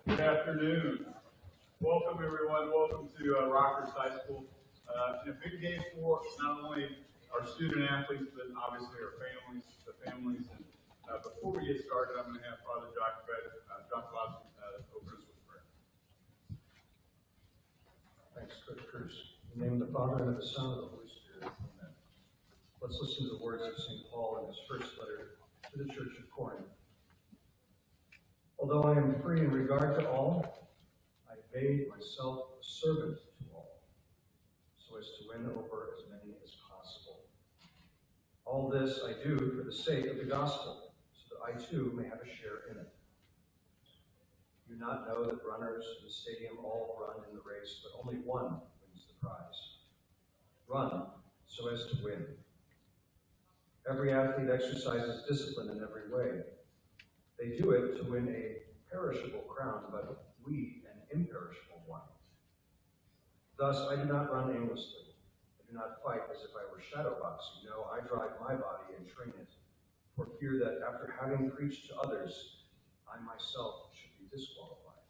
Good afternoon. Welcome, everyone. Welcome to Rockhurst High School. A big day for not only our student athletes, but obviously our families, the families. And before we get started, I'm going to have Father John Clausen open us with prayer. Thanks, Coach Cruz. In the name of the Father, and of the Son, and of the Holy Spirit. Amen. Let's listen to the words of St. Paul in his first letter to the Church of Corinth. Although I am free in regard to all, I made myself a servant to all, so as to win over as many as possible. All this I do for the sake of the gospel, so that I too may have a share in it. Do you not know that runners in the stadium all run in the race, but only one wins the prize? Run so as to win. Every athlete exercises discipline in every way. They do it to win a perishable crown, but we an imperishable one. Thus, I do not run aimlessly. I do not fight as if I were shadowboxing. No, I drive my body and train it, for fear that after having preached to others, I myself should be disqualified.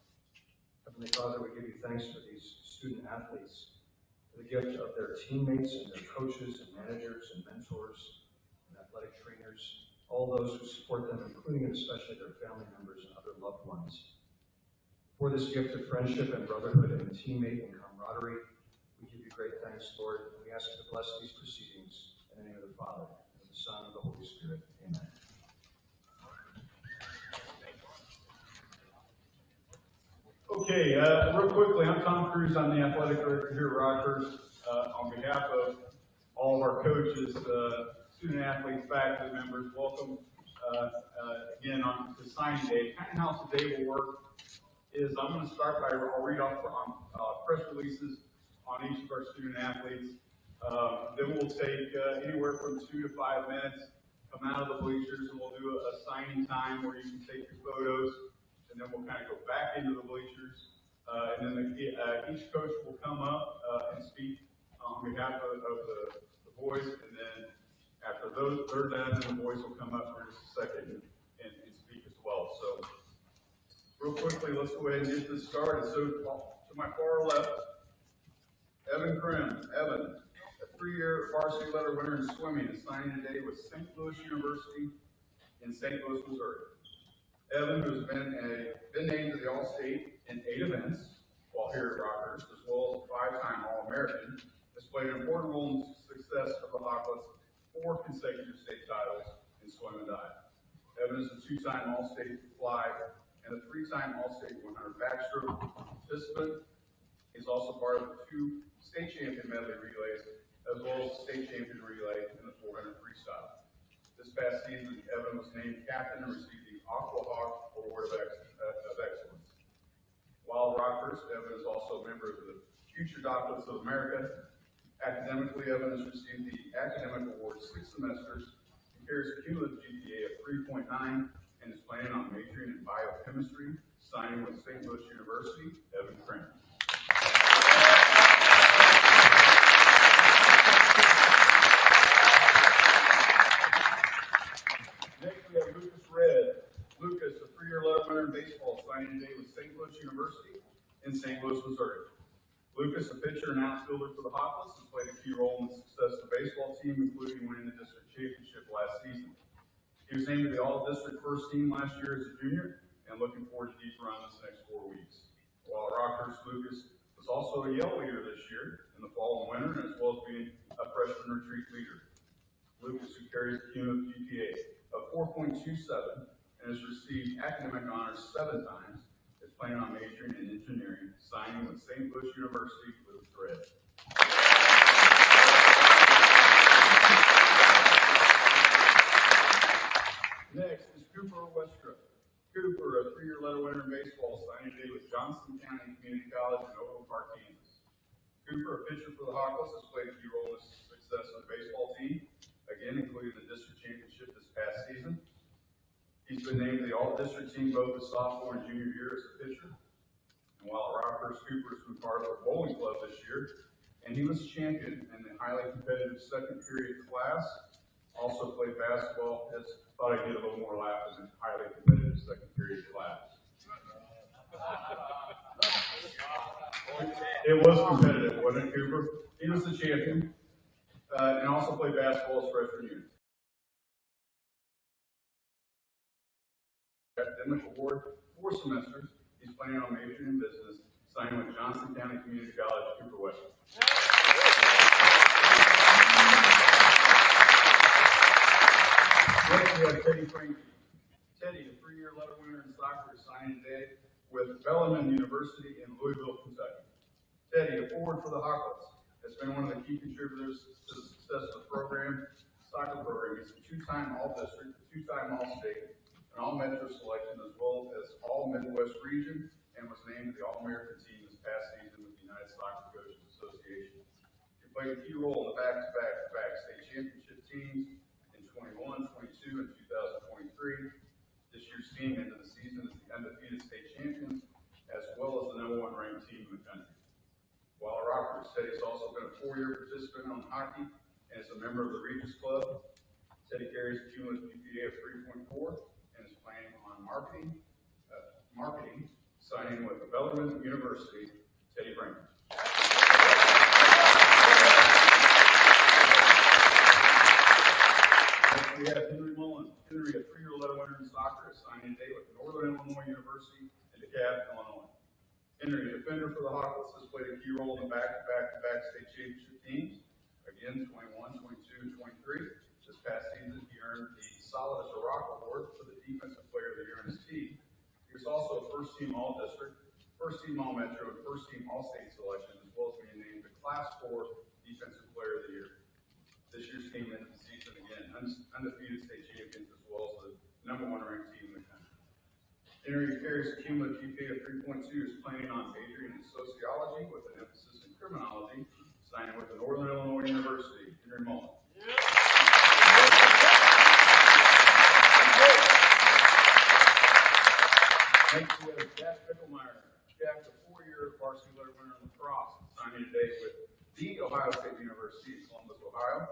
Heavenly Father, we give you thanks for these student athletes, for the gift of their teammates and their coaches and managers and mentors and athletic trainers, all those who support them, including and especially their family members and other loved ones. For this gift of friendship and brotherhood and teammate and camaraderie, we give you great thanks, Lord, and we ask you to bless these proceedings in the name of the Father, and of the Son, and of the Holy Spirit. Amen. Okay, real quickly, I'm Tom Cruz. I'm the athletic director here at Rockhurst. On behalf of all of our coaches, student athletes, faculty members, welcome again on to signing day. Kind of how today will work is I'm going to start by I'll read off press releases on each of our student athletes. Then we'll take anywhere from 2 to 5 minutes, come out of the bleachers, and we'll do a signing time where you can take your photos. And then we'll kind of go back into the bleachers, and then each coach will come up and speak on behalf of the boys, and then after they're done, then the boys will come up for just a second and speak as well. So real quickly, let's go ahead and get this started. So to my far left, Evan Krim. Evan, a 3-year varsity letter winner in swimming, is signing today with St. Louis University in St. Louis, Missouri. Evan, who has been named to the All-State in 8 events while here at Rockhurst, as well as a 5-time All-American, has played an important role in the success of the Hawklets' 4 consecutive state titles in swim and dive. Evan is a 2-time All-State fly and a 3-time All-State 100 backstroke participant. He's also part of the 2 state champion medley relays, as well as the state champion relay in the 400 freestyle. This past season, Evan was named captain and received the Aqua Hawk Award of Excellence. While Rockhurst, Evan is also a member of the Future Doctorates of America. Academically, Evan has received the Academic Award 6 semesters and carries a cumulative GPA of 3.9 and is planning on majoring in biochemistry, signing with St. Louis University. Evan Krim. Lucas, a 3-year letter winner in baseball, signing today with St. Louis University in St. Louis, Missouri. Lucas, a pitcher and outfielder for the Hawklets, has played a key role in the success of the baseball team, including winning the district championship last season. He was named to the All-District First Team last year as a junior, and looking forward to deep run this next 4 weeks. While at Rockhurst, Lucas was also a Yell leader this year in the fall and winter, as well as being a freshman retreat leader. Lucas, who carries a cumulative GPA of 4.27, and has received academic honors 7 times, is planning on majoring in engineering, signing with St. Louis University with a thread. Next is Cooper Westrope. Cooper, a 3-year letter winner in baseball, signing today with Johnson County Community College in Overland Park, Kansas. Cooper, a pitcher for the Hawklets, has played a key role in the success of the baseball team, again including the district championship this past season. He's been named to the All-District team both his sophomore and junior year as a pitcher. And while at Rockhurst, Cooper has been part of our bowling club this year, and he was champion in the highly competitive second period class. Also played basketball. Thought I'd get a little more laugh in the highly competitive second period class. It was competitive, wasn't it, Cooper? He was the champion, and also played basketball his freshman year. Academic Award 4 semesters. He's planning on majoring in business, signing with Johnson County Community College, Cooper West. Next, we have Teddy Frankie. Teddy, a 3-year letter winner in soccer, is signing today with Bellarmine University in Louisville, Kentucky. Teddy, a forward for the Hawklets, has been one of the key contributors to the success of the soccer program. He's a 2-time All-District, 2-time All-State, an All-Metro selection, as well as All-Midwest region, and was named to the All-American team this past season with the United Soccer Coaches Association. He played a key role in the back-to-back state championship teams in 21, 22, and 2023. This year's team in hockey and is a member of the Regis Club. Teddy carries a cumulative GPA of 3.4 and is planning on marketing, signing with Bellarmine University. Teddy Brinkman. Next we have Henry Mullen. Henry, a 3-year letter winner in soccer, is signing today with Northern Illinois University in DeKalb, Illinois. Henry, a defender for the Hawks, has played a key role in the back-to-back state championship teams. Again, 21, 22, and 23. This past season, he earned the Solid as a Rock Award for the Defensive Player of the Year in his team. He was also a first-team All-District, first-team All-Metro, and first-team All-State selection, as well as being named the Class 4 Defensive Player of the Year. This year's team ended the season again, undefeated state champions, as well as the #1 ranked team in the country. Henry carries a cumulative GPA of 3.2, is planning on majoring in sociology with an emphasis in criminology, signing with the Northern Illinois University. Henry Mullen. Next we have Jack Picklemeyer. Jack, a 4-year varsity letter winner in lacrosse, signing today with the Ohio State University in Columbus, Ohio.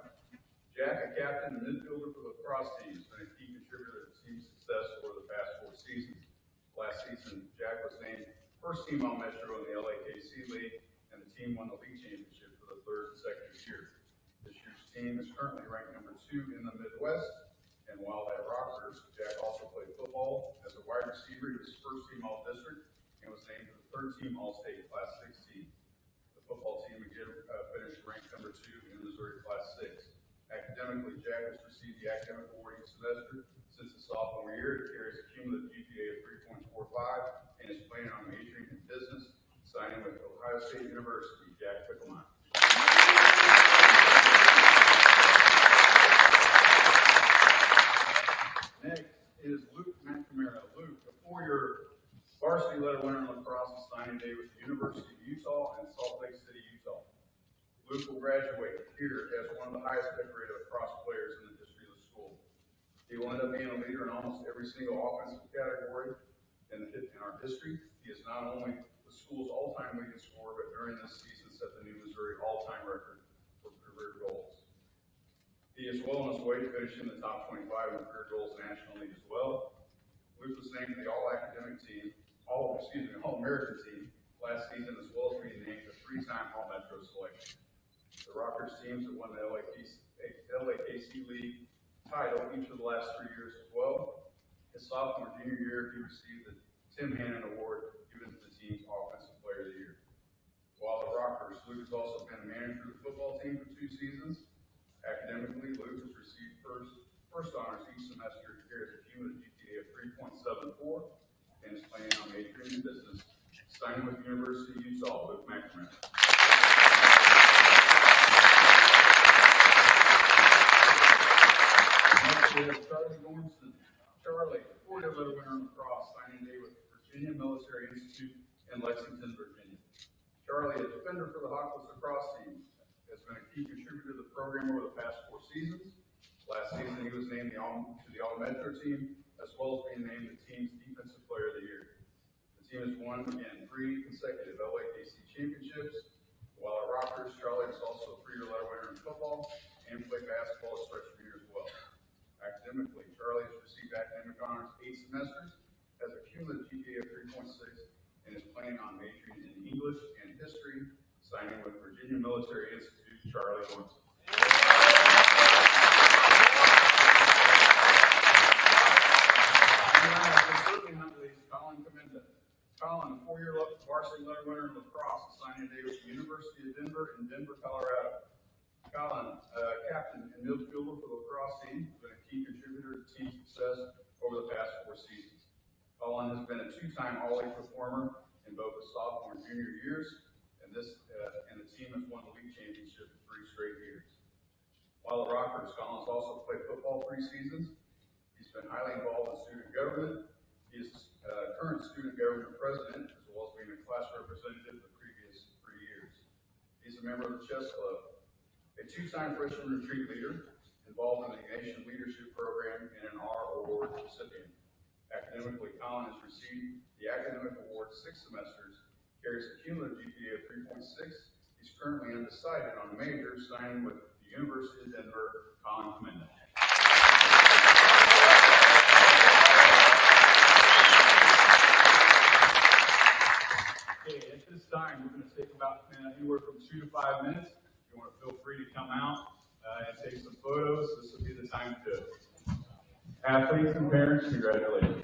Jack, a captain and midfielder for the lacrosse team, has been a key contributor to the team's success over the past 4 seasons. Last season, Jack was named first-team All-Metro in the LAKC League, and the team won the league championship for the 3rd consecutive year. This year's team is currently ranked #2 in the Midwest, and while at Rockhurst, Jack also played football as a wide receiver. He was first-team All-District and was named to the 3rd-team All-State Class 6 team. The football team again finished ranked #2 in Missouri Class 6. Academically, Jack has received the academic award each semester since his sophomore year. He carries a cumulative GPA of 3.45 and is planning on majoring in business, signing with Ohio State University. Jack Picklemeyer. Next is Luke McNamara. Luke, a 4-year varsity letter winner in lacrosse, is signing today with the University of Utah and Salt Lake City, Utah. Luke will graduate here as one of the highest decorated lacrosse players in the history of the school. He will end up being a leader in almost every single offensive category in our history. He is not only the school's all-time leading scorer, but during this season set the new Missouri all-time record for career goals. He is well on his way to finishing the top 25 in career goals nationally as well. Luke was named to the All-Academic team, All-American team last season, as well as being named a 3-time All-Metro selection. The Rockhurst teams have won the LAKC League title each of the last 3 years as well. His sophomore junior year, he received the Tim Hannon Award given to the team's Offensive Player of the Year. While at Rockhurst, Luke has also been a manager of the football team for 2 seasons. Academically, Luke has received first honors each semester. He carries a cumulative GPA of 3.74 and is planning on majoring in business, signing with the University of Utah. Luke McNamara. Next we have Charlie Gormson. Charlie, a 4-year letter winner in lacrosse, signing today with Virginia Military Institute in Lexington, Virginia. Charlie, a defender for the Hawks lacrosse team, has been a key contributor to the program over the past 4 seasons. Last season, he was named to the All-Metro team, as well as being named the team's Defensive Player of the Year. The team has won, again, 3 consecutive LAKC championships. While at Rockhurst, Charlie was also a 3-year letter winner in football and played basketball his freshman year as well. Academically, Charlie has received academic honors 8 semesters, has a cumulative GPA of 3.6, and is planning on majoring in English and history, signing with Virginia Military Institute. Charlie Gormson. Certainly not least, Colin Commenda. Colin, a 4-year varsity letter winner in lacrosse, is signing today with the University of Denver in Denver, Colorado. Colin, captain and midfielder for the lacrosse team, has been a key contributor to team success over the past 4 seasons. Colin has been a 2-time All-League performer in both his sophomore and junior years, and the team has won the league championship 3 straight years. While at Rockhurst, Collins also played football 3 seasons. He's been highly involved in student government. He is current student government president, as well as being a class representative the previous 3 years. He's a member of the chess club, a 2-time freshman retreat leader, involved in the Nation Leadership Program, and an R Award recipient. Academically, Colin has received the academic award 6 semesters, carries a cumulative GPA of 3.6. He He's currently undecided on a major, signing with the University of Denver, Colin Commenda. Okay, at this time, we're going to take about anywhere from 2 to 5 minutes. If you want to feel free to come out and take some photos, this will be the time to do it. Athletes and parents, congratulations.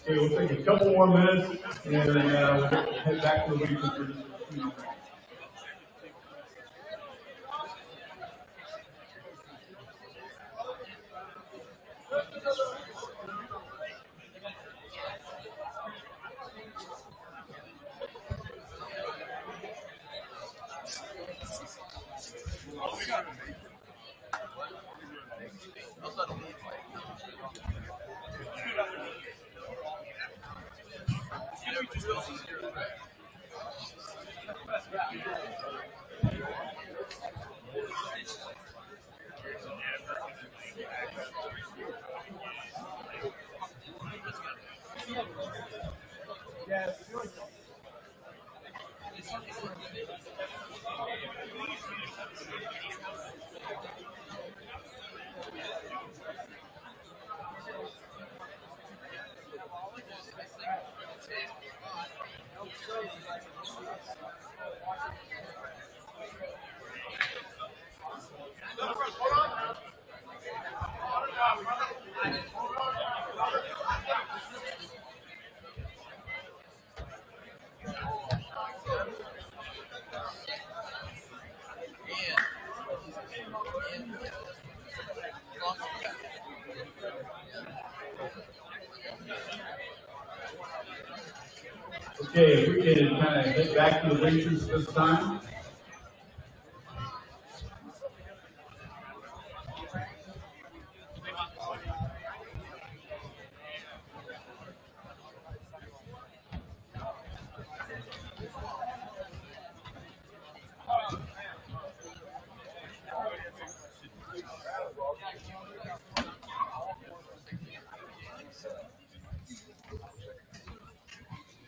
Okay, we'll take a couple more minutes and then we'll head back to the weekend for just a few minutes. Okay, if we can kind of get back to the bleachers this time.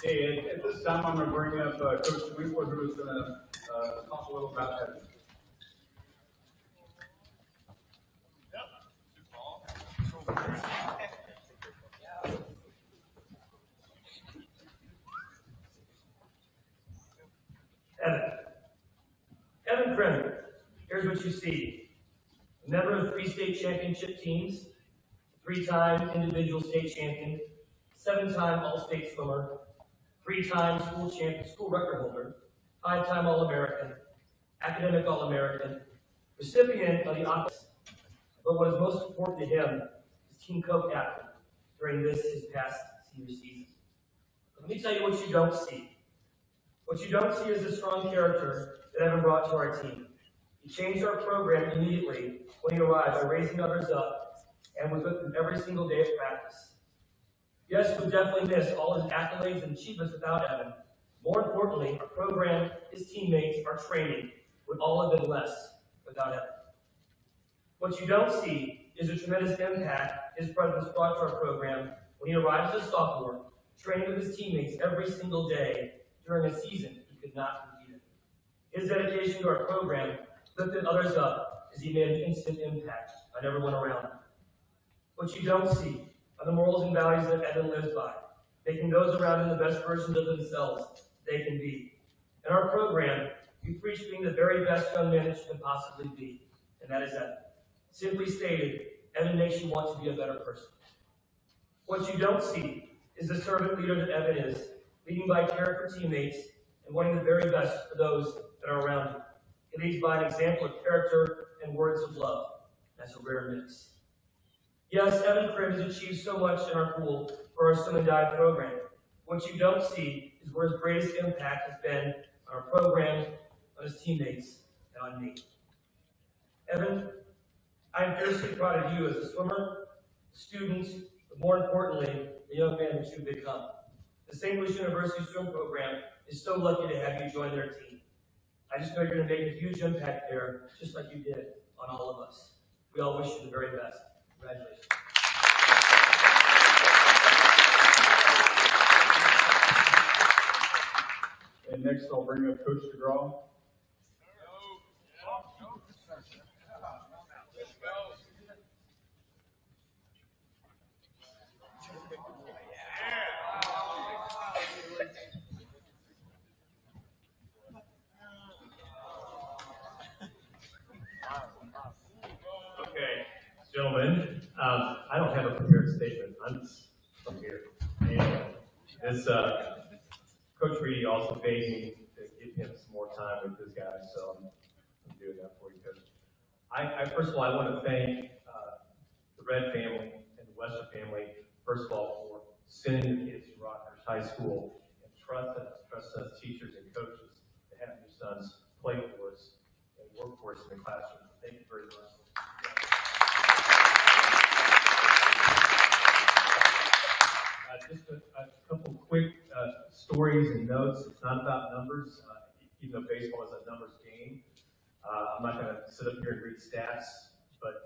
Okay, at this time, I'm going to bring up Coach Winkler, who is going to talk a little about that. Evan Prim, here's what you see. A member of 3 state championship teams, 3-time individual state champion, 7-time all-state swimmer, 3-time school record holder, 5-time All-American, academic All-American, recipient of the office. But what is most important to him is team co-captain during his past senior season. Let me tell you what you don't see. What you don't see is the strong character that Evan brought to our team. He changed our program immediately when he arrived by raising others up and was with them every single day of practice. Yes, we'll definitely miss all his accolades and achievements without Evan. More importantly, our program, his teammates, our training would all have been less without Evan. What you don't see is the tremendous impact his presence brought to our program when he arrived as a sophomore, training with his teammates every single day during a season he could not compete in. His dedication to our program lifted others up as he made an instant impact on everyone around him. What you don't see are the morals and values that Evan lives by, making those around him the best versions of themselves they can be. In our program, we preach being the very best young man that you can possibly be, and that is Evan. Simply stated, Evan makes you want to be a better person. What you don't see is the servant leader that Evan is, leading by care for teammates and wanting the very best for those that are around him. He leads by an example of character and words of love. That's a rare mix. Yes, Evan Prim has achieved so much in our pool for our swim and dive program. What you don't see is where his greatest impact has been on our program, on his teammates, and on me. Evan, I am fiercely proud of you as a swimmer, student, but more importantly, the young man that you've become. The St. Louis University Swim Program is so lucky to have you join their team. I just know you're going to make a huge impact there, just like you did on all of us. We all wish you the very best. Congratulations. And next, I'll bring up Coach DeGraw. Gentlemen, I don't have a prepared statement. I'm just from here. And this Coach Reedy also paid me to give him some more time with this guy, so I'm doing that for you, Coach. First of all, I want to thank the Red family and the Wester family, first of all, for sending the kids to Rockhurst High School and trust us teachers and coaches to have your sons play for us and work for us in the classroom. Thank you very much. Just a couple quick stories and notes. It's not about numbers, even though baseball is a numbers game. I'm not going to sit up here and read stats, but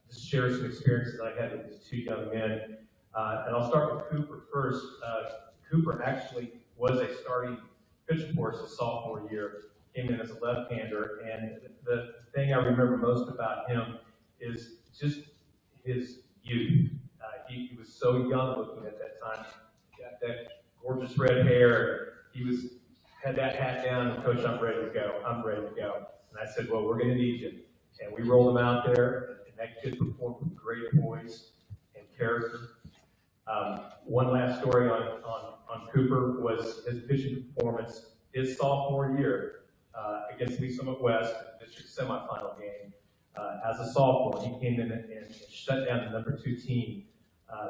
just share some experiences I had with these two young men. And I'll start with Cooper first. Cooper actually was a starting pitcher for us his sophomore year, came in as a left-hander, and the thing I remember most about him is just his youth. He was so young looking at that time. He got that gorgeous red hair. He had that hat down, and Coach, I'm ready to go. I'm ready to go. And I said, well, we're going to need you. And we rolled him out there, and that kid performed with great poise and character. One last story on Cooper was his pitching performance his sophomore year against Lee Summit West, the district semifinal game. As a sophomore, he came in and shut down the number 2 team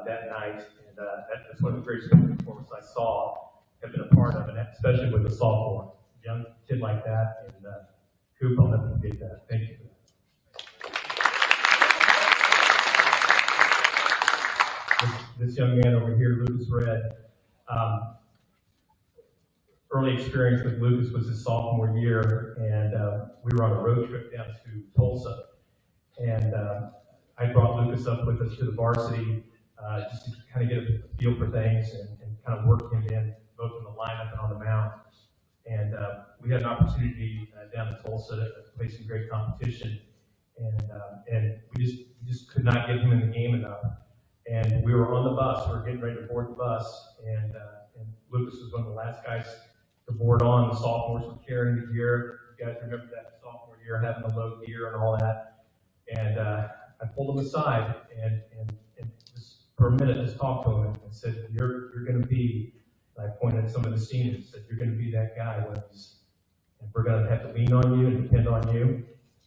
that night, and that's one of the greatest performances I saw, have been a part of, and especially with a sophomore, young kid like that. And Cooper, I'll never forget that. Thank you for that. This young man over here, Lucas Red, early experience with Lucas was his sophomore year, and we were on a road trip down to Tulsa, and I brought Lucas up with us to the varsity just to kind of get a feel for things and kind of work him in both in the lineup and on the mound. And we had an opportunity down in Tulsa to play some great competition, and we just could not get him in the game enough. And we were on the bus. We were getting ready to board the bus, and Lucas was one of the last guys to board on. The sophomores were carrying the gear. You guys remember that sophomore year having the low gear and all that. And I pulled him aside and just for a minute just talked to him and said, "You're going to be." And I pointed at some of the seniors and said, "You're going to be that guy, and we're going to have to lean on you and depend on you."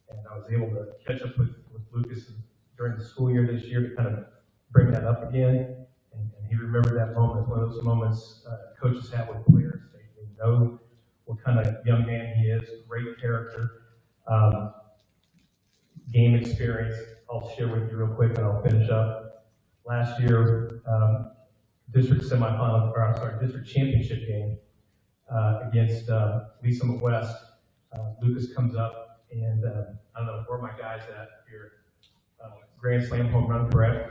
And I was able to catch up with Lucas during the school year this year to kind of bring that up again. And he remembered that moment, one of those moments coaches have with players. They know what kind of young man he is, great character, game experience. I'll share with you real quick and I'll finish up. Last year, district championship game against Lee Summit West. Lucas comes up and I don't know where my guys at here. Grand slam home run, correct?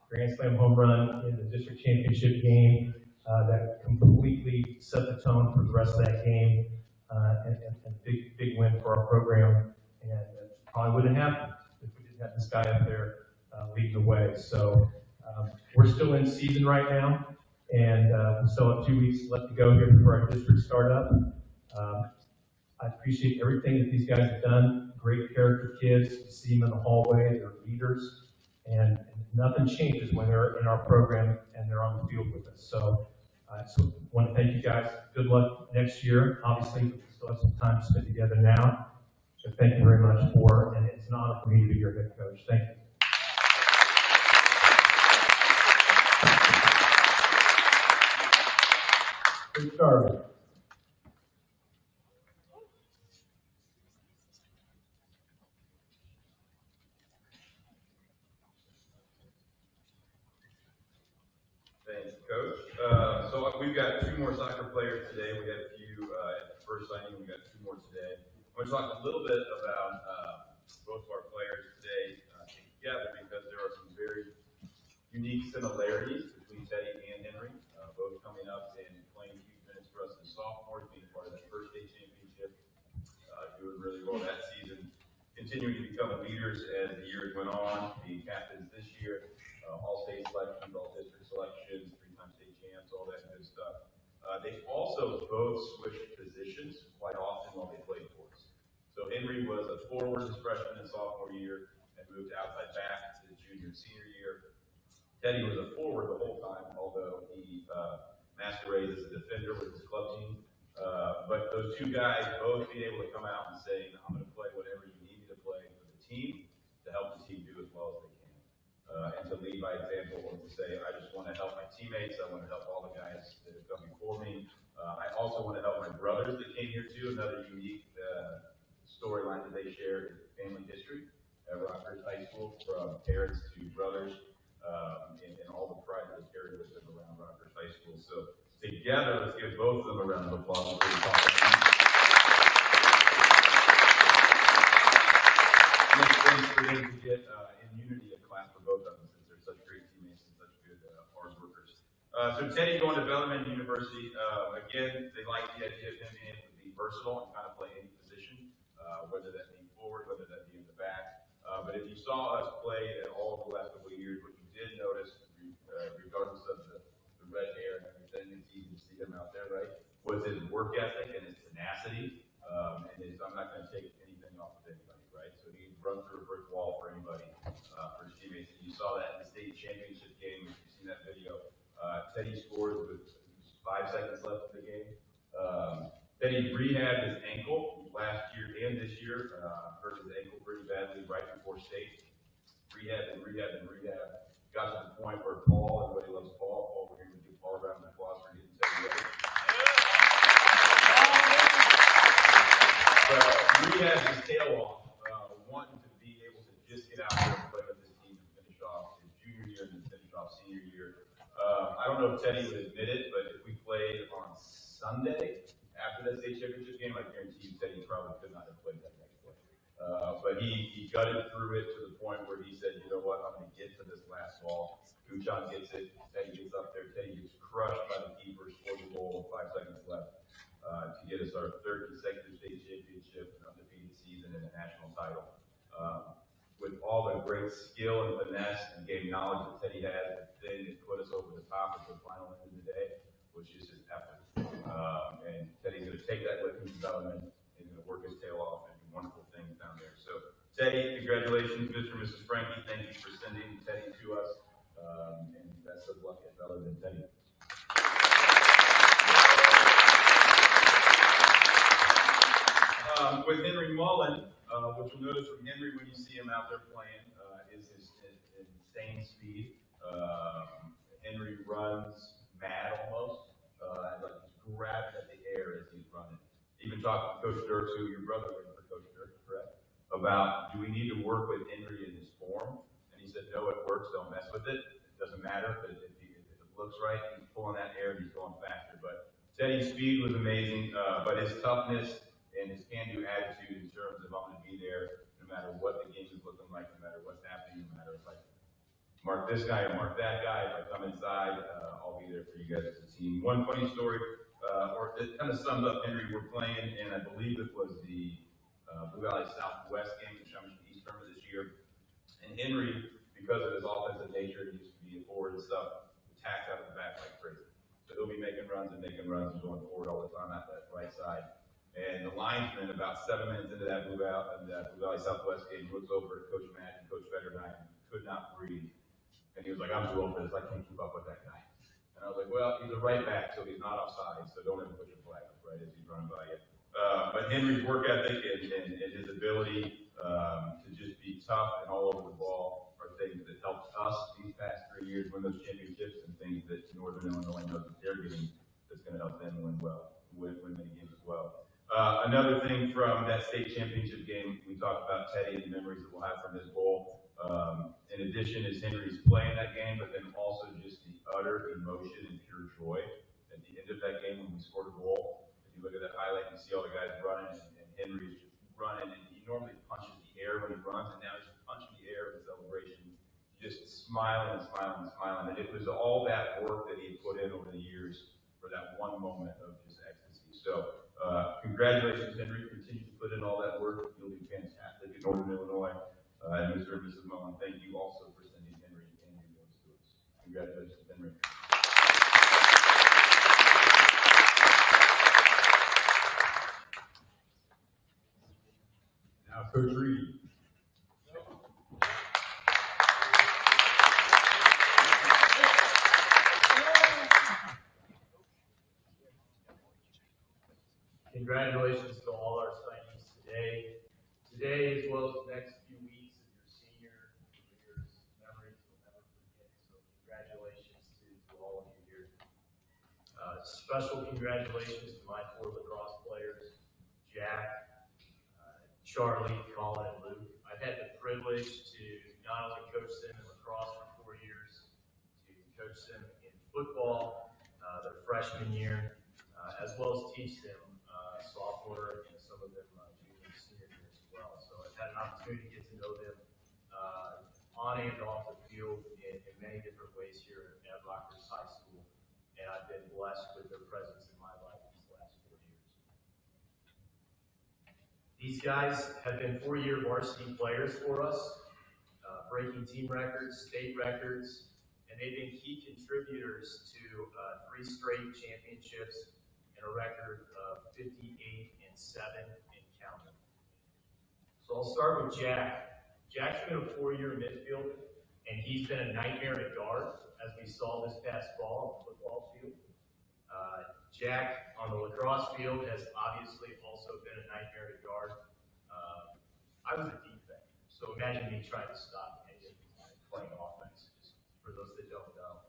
Grand slam home run in the district championship game that completely set the tone for the rest of that game, and big win for our program. And it probably wouldn't have happened if we didn't have this guy up there leading the way. So we're still in season right now, and we still have 2 weeks left to go here before our district startup. I appreciate everything that these guys have done. Great character kids. You see them in the hallway. They're leaders, and nothing changes when they're in our program and they're on the field with us. So I want to thank you guys. Good luck next year. Obviously, we still have some time to spend together now. So thank you very much and it's an honor for me to be your head coach. Thank you. Who started? Thanks, Coach. So we've got 2 more soccer players today. We had a few at the first signing. We got 2 more today. I'm going to talk a little bit about both of our players today together because there are some very unique similarities between Teddy and Henry, both coming up and playing huge minutes for us as sophomores, being part of that first state championship, doing really well that season, continuing to become leaders as the years went on, being captains this year, all-state selections, all-district selections, 3-time state champs, all that good stuff. They also both switched positions quite often while they played for us. So Henry was a forward his freshman and sophomore year and moved outside back to his junior and senior year. Teddy was a forward the whole time, although he masquerades as a defender with his club team. But those two guys both being able to come out and say, I'm going to play whatever you need me to play for the team to help the team do as well as they can. And to lead by example and to say, I just want to help my teammates. I want to help all the guys that have come before me. I also want to help my brothers that came here too. Another unique storyline that they share is family history at Rockhurst High School, from parents to brothers, and all the pride that is carried with them around Rockhurst High School. So together, let's give both of them a round of applause. Thanks for them to get in unity a clap for both of them, since they're such great teammates and such good hard workers. So Teddy going to Bellarmine University, again, they like the idea of him being able to be versatile and kind of play any position, whether that be forward, whether that be in the back. But if you saw us play at all of the last couple of years, what you did notice, regardless of the red hair and everything, it's easy to see him out there, right? Was his work ethic and his tenacity, and his, I'm not going to take anything off of anybody, right? So he'd run through a brick wall for anybody, for his teammates. And you saw that in the state championship game. If you've seen that video, Teddy scored with 5 seconds left in the game. Teddy rehabbed his ankle last year and this year. Hurt his ankle pretty badly right before state. Rehab. Got to the point where Paul, everybody loves Paul. Paul, we're going to give Paul a round of applause for getting Teddy ready. But rehab his tail off, wanting to be able to just get out there and play with his team and finish off his junior year and then finish off senior year. I don't know if Teddy would admit it, but if we played on Sunday after that state championship game, I guarantee you Teddy probably could not have played that next play. But he gutted through it to the point where he said, you know what, I'm going to get to this last ball. Guchan gets it, Teddy gets up there, Teddy gets crushed by the keeper, scores a goal with 5 seconds left to get us our 3rd consecutive state championship and undefeated season and a national title. With all the great skill and finesse and game knowledge that Teddy had, the thing that put us over the top at the final end of the day was just his effort. And Teddy's going to take that with him to Bellarmine and going to work his tail off and do wonderful things down there. So, Teddy, congratulations, Mr. and Mrs. Frankie. Thank you for sending Teddy to us. And best of luck at Bellarmine, Teddy. With Henry Mullen, what you'll notice from Henry when you see him out there playing is his insane speed. Henry runs mad almost, like he's grabbing at the air as he's running. Even talking to Coach Dirks, who your brother worked for Coach Dirks, correct? About, do we need to work with Henry in his form? And he said, no, it works, don't mess with it. It doesn't matter, but if it looks right, he's pulling that air and he's going faster. But Teddy's speed was amazing, but his toughness and his can-do attitude in terms of I'm going to be there no matter what the game is looking like, no matter what's happening, no matter if I mark this guy or mark that guy, if I come inside, I'll be there for you guys as a team. One funny story, or it kind of sums up Henry. We're playing, and I believe it was the Blue Valley Southwest game, the Championship East tournament this year. And Henry, because of his offensive nature, he used to be a forward and stuff, attacked out of the back like crazy. So he'll be making runs and going forward all the time out that right side. And the linesman, about 7 minutes into that Blue Valley Southwest game, looks over at Coach Matt and Coach Federdine and could not breathe. And he was like, I'm too old for this. I can't keep up with that guy. And I was like, well, he's a right back, so he's not offside, so don't ever put your flag up, right, as he's running by you. But Henry's work ethic and his ability to just be tough and all over the ball are things that helped us these past 3 years win those championships, and things that Northern Illinois knows that they're getting that's going to help them win many games as well. Another thing from that state championship game, we talked about Teddy and the memories that we'll have from his goal. In addition, is Henry's playing that game, but then also just the utter emotion and pure joy at the end of that game when we scored a goal. If you look at that highlight, you see all the guys running, and Henry's just running, and he normally punches the air when he runs, and now he's just punching the air in celebration, just smiling and smiling and smiling. And it was all that work that he had put in over the years for that one moment of just ecstasy. So, congratulations, Henry. Continue to put in all that work. You'll be fantastic at Northern Illinois. And Mr. and Mrs. Mullen, thank you also for sending Henry and your boys to us. Congratulations, Henry. Now, Coach Reed. special congratulations to my 4 lacrosse players, Jack, Charlie, Colin, and Luke. I've had the privilege to not only coach them in lacrosse for 4 years, to coach them in football their freshman year, as well as teach them sophomore and some of them junior and senior year as well. So I've had an opportunity to get to know them on and off the field in many different ways here at Rockhurst High School, and I've been blessed with their presence in my life these last 4 years. These guys have been 4-year varsity players for us, breaking team records, state records, and they've been key contributors to 3 straight championships and a record of 58-7 and counting. So I'll start with Jack. Jack's been a 4-year midfielder, and he's been a nightmare to guard, as we saw this past fall on the football field. Jack on the lacrosse field has obviously also been a nightmare to guard. I was a defender, so imagine me trying to stop him playing offense, just for those that don't know.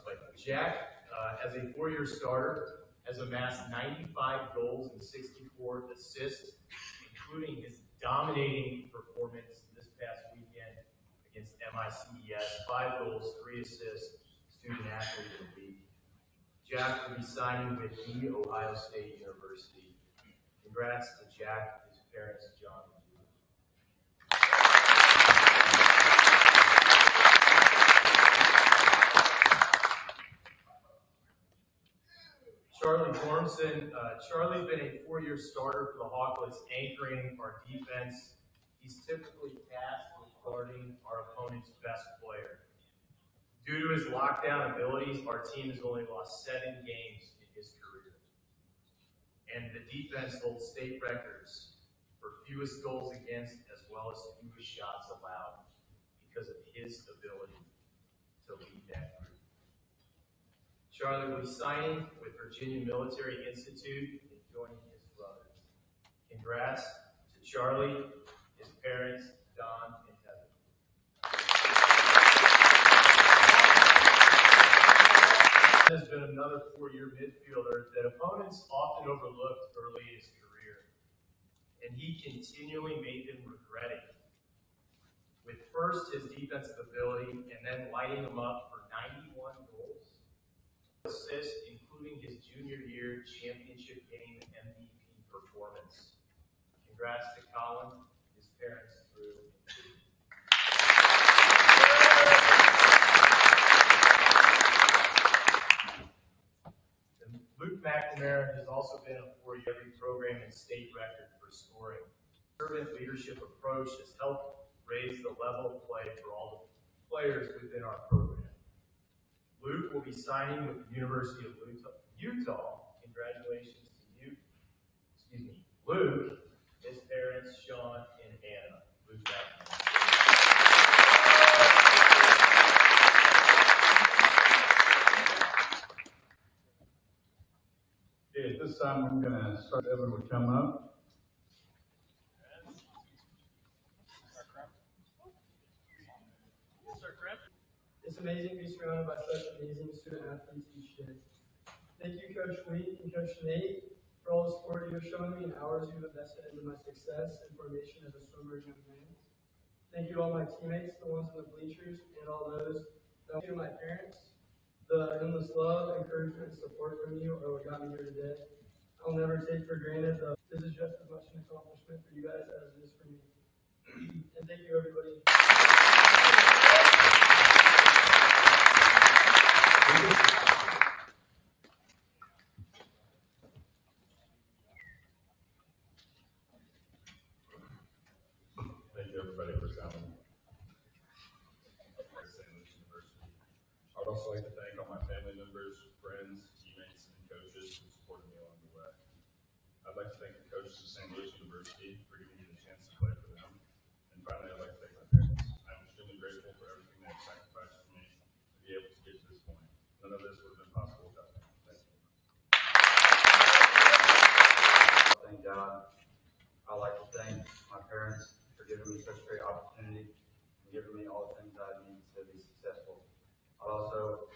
But Jack, as a 4-year starter, has amassed 95 goals and 64 assists, including his dominating performance this past weekend against MICES, 5 goals, 3 assists, student athlete of the week. Jack will be signing with The Ohio State University. Congrats to Jack, his parents, John and Julie. Charlie Gormson. Charlie's been a 4-year starter for the Hawklets, anchoring our defense. He's typically tasked with guarding our opponent's best player. Due to his lockdown abilities, our team has only lost 7 games in his career. And the defense holds state records for fewest goals against as well as fewest shots allowed because of his ability to lead that group. Charlie will be signing with Virginia Military Institute and joining his brothers. Congrats to Charlie, his parents, Don and Heather. Has been another 4-year midfielder that opponents often overlooked early in his career, and he continually made them regret it. With first his defensive ability and then lighting them up for 91 goals, assists, including his junior year championship game MVP performance. Congrats to Colin, his parents through and through. Luke McNamara has also been a 4-year program and state record for scoring. Servant leadership approach has helped raise the level of play for all the players within our program. Luke will be signing with the University of Utah. Congratulations to you. Luke, his parents, Sean and Anna. Luke McNamara. Okay, at this time, I'm going to start. Evan would come up. It's amazing to be surrounded by such amazing student athletes each day. Thank you, Coach Wheat and Coach Nate, for all the support you've shown me and hours you've invested into my success and formation as a swimmer and young man. Thank you to all my teammates, the ones in the bleachers, and all those. Thank you to my parents. The endless love, encouragement, and support from you are what got me here today. I'll never take for granted that this is just as much an accomplishment for you guys as it is for me. And thank you, everybody. Thank you, everybody, for coming. St. Louis University. I would also like to thank all my family members, friends, teammates, and coaches who supported me along the way. I'd like to thank the coaches of St. Louis University for giving me the chance to play for them. And finally, I'd like to thank my parents. I'm extremely grateful for everything they've sacrificed for me to be able to get to this point. None of this would have been possible without them. Thank you. Thank God. I'd like to thank my parents for giving me such a great opportunity and giving me all the things I need to be successful. I'd also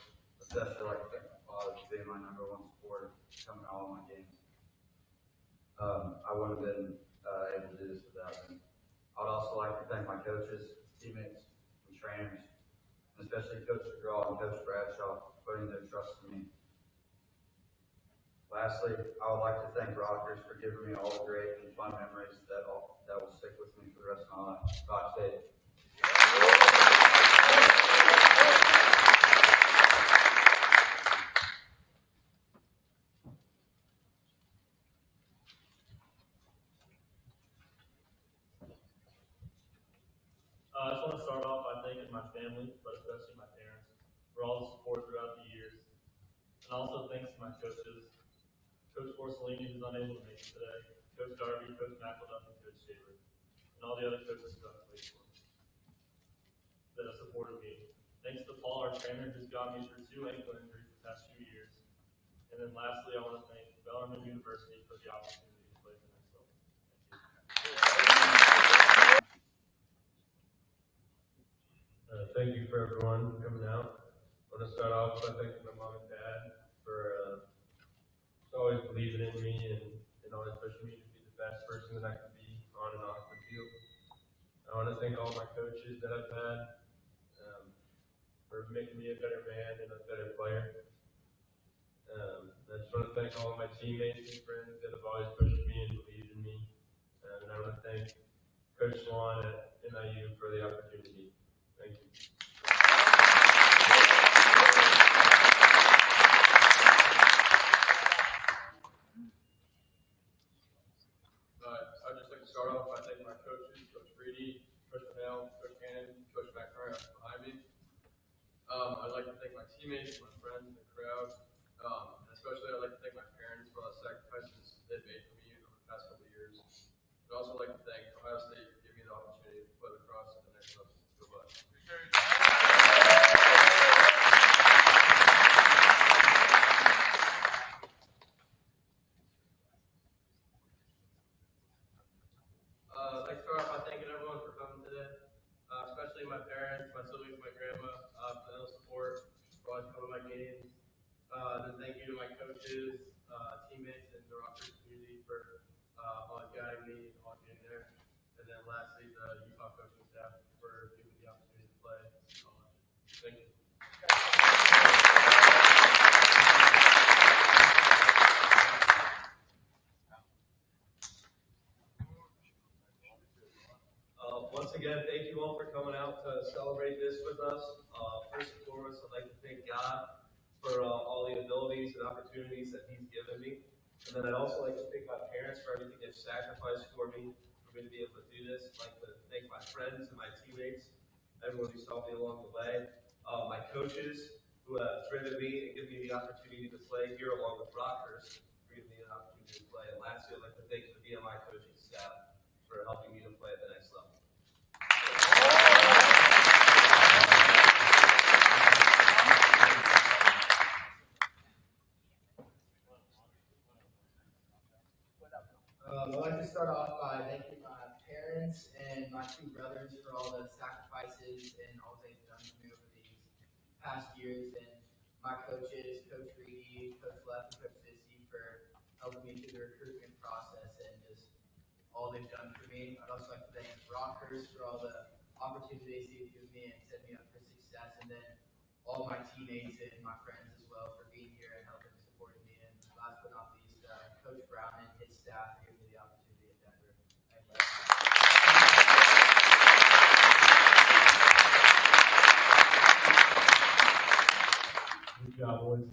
especially like to thank my father for being my #1 support coming to all my games. I wouldn't have been able to do this without them. I would also like to thank my coaches, teammates, and trainers, and especially Coach DeGraw and Coach Bradshaw for putting their trust in me. Lastly, I would like to thank Rockhurst for giving me all the great and fun memories that will stick with me for the rest of my life. Rock State. I just want to start off by thanking my family, but especially my parents, for all the support throughout the years. And also thanks to my coaches, Coach Porcellini, who's unable to make it today, Coach Darby, Coach McElduff, and Coach Shaver, and all the other coaches who I've played for that have supported me. Thanks to Paul, our trainer, who's got me through 2 ankle injuries the past few years. And then lastly, I want to thank Bellarmine University for the opportunity to play for myself. Thank you for everyone coming out. I want to start off by thanking my mom and dad for always believing in me and always pushing me to be the best person that I can be on and off the field. I want to thank all my coaches that I've had for making me a better man and a better player. I just want to thank all of my teammates and friends that have always pushed me and believed in me. And I want to thank Coach Swan at NIU for the opportunity. Thank you. I'd just like to start off by thanking my coaches, Coach Brady, Coach Manel, Coach Cannon, Coach McMurray behind me. I'd like to thank my teammates, my friends, and the crowd. And especially I'd like to thank my parents for all the sacrifices they've made for me over the past couple of years. I'd also like to thank Ohio State for giving me the opportunity to play lacrosse at the next level. Good luck. I'd like to start off by thanking everyone for coming today, especially my parents, my siblings, my grandma, for their support, for always coming to my games. Then thank you to my coaches, teammates, and the Rockhurst community for always guiding me, always being there. And then lastly, the Utah coaching staff for giving me the opportunity to play. Thank you. Once again, thank you all for coming out to celebrate this with us. First and foremost, I'd like to thank God for all the abilities and opportunities that He's given me. And then I'd also like to thank my parents for everything they've sacrificed for me to be able to do this. I'd like to thank my friends and my teammates, everyone who's helped me along the way. My coaches who have driven me and given me the opportunity to play here along with Rockhurst for giving me an opportunity to play. And lastly, I'd like to thank the BMI coaching staff for helping me to play at the next level. I'd like to start off by thanking my parents and my 2 brothers for all the sacrifices and all they've done for me over these past years, and my coaches, Coach Reedy, Coach Leff, and Coach Sissy for helping me through the recruitment process and just all they've done for me. I'd also like to thank Rockhurst for all the opportunities they've given me and set me up for success, and then all my teammates and my friends as well for being here and helping support me. And last but not least, Coach Brown and his staff for giving me the opportunity at Denver. Thank you. Good job, boys.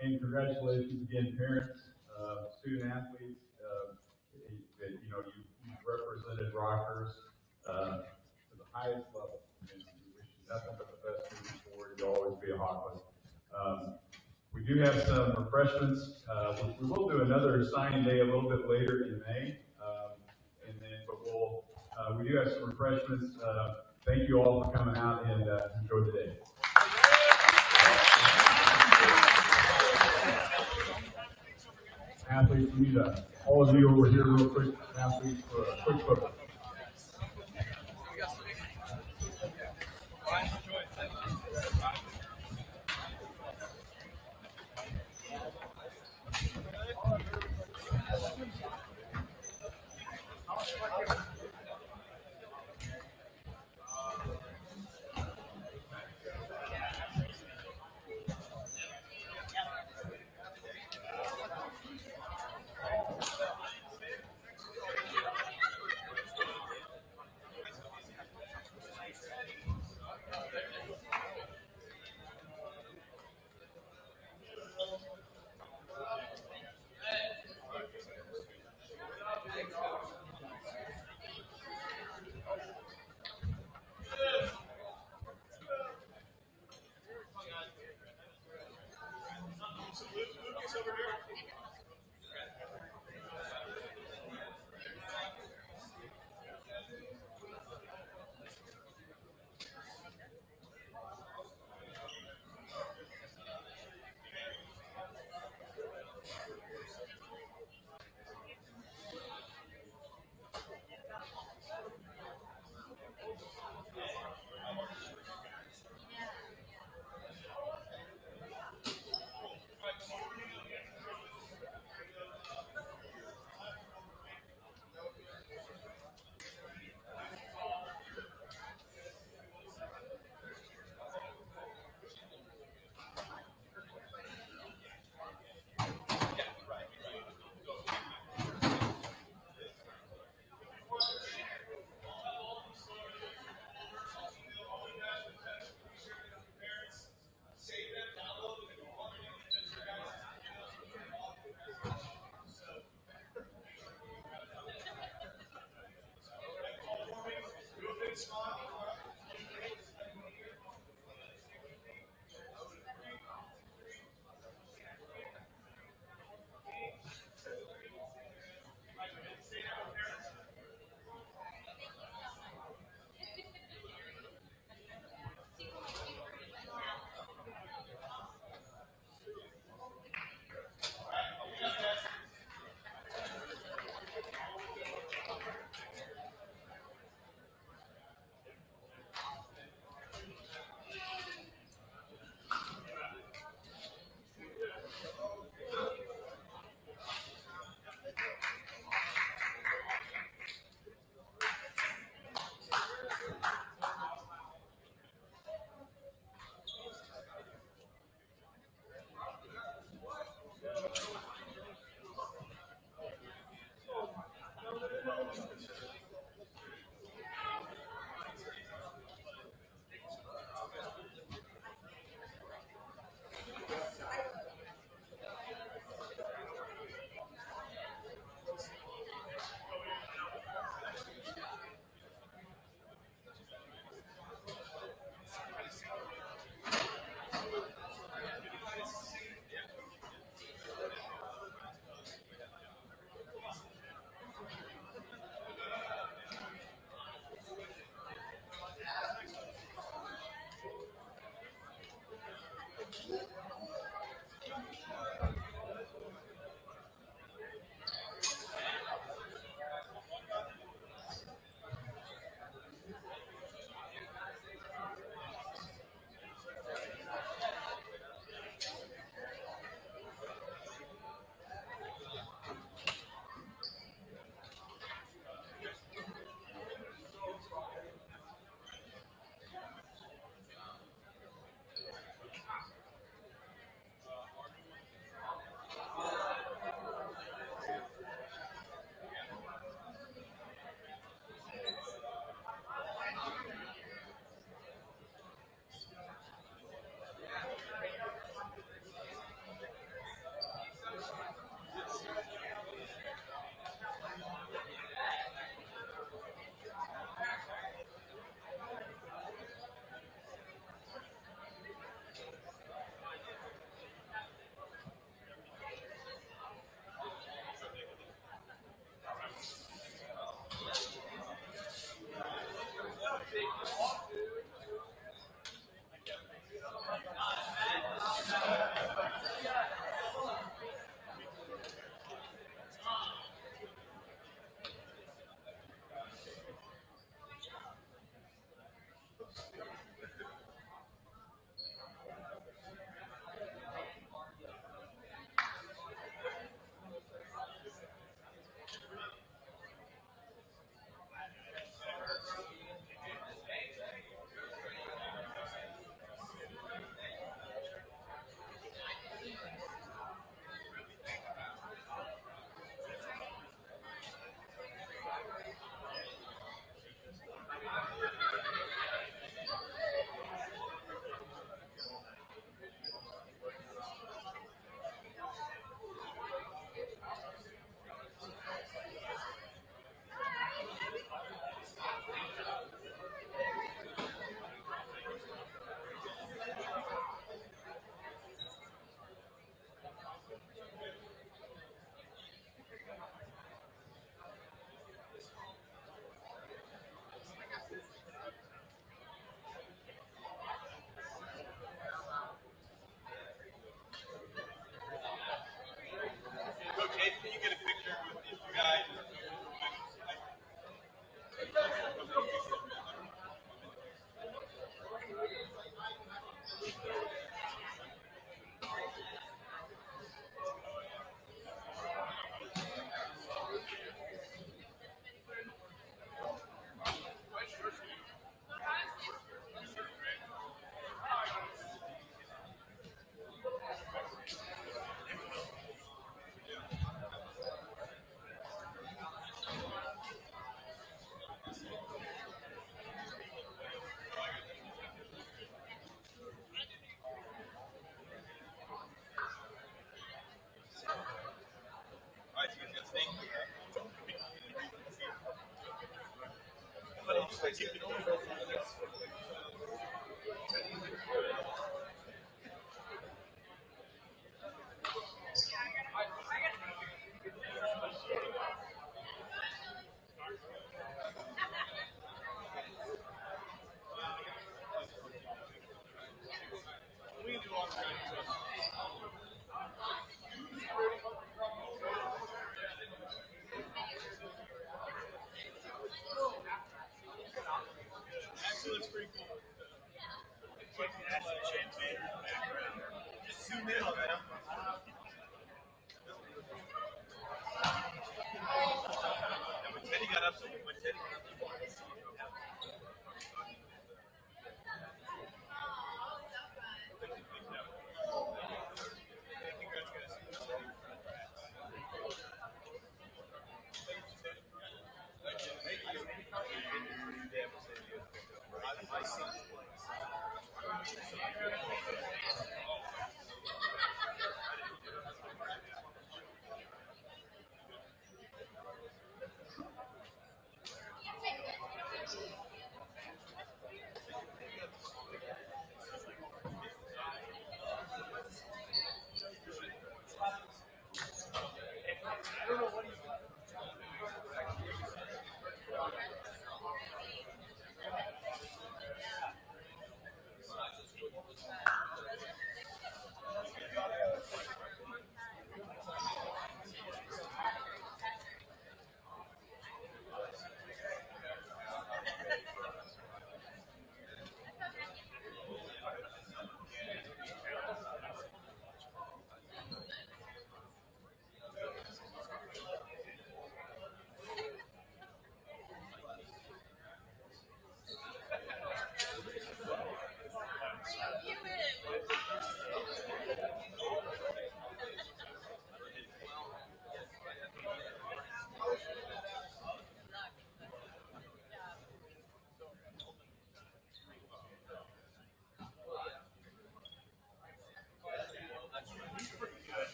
And congratulations again, parents, student athletes. You represented Rockhurst to the highest level. And we wish you nothing but the best moving forward. You'll always be a Hawkeye. We do have some refreshments. We will do another signing day a little bit later in May. But we do have some refreshments. Thank you all for coming out and enjoy the day. Athletes, we need all of you over here real quick, athletes, for a quick photo.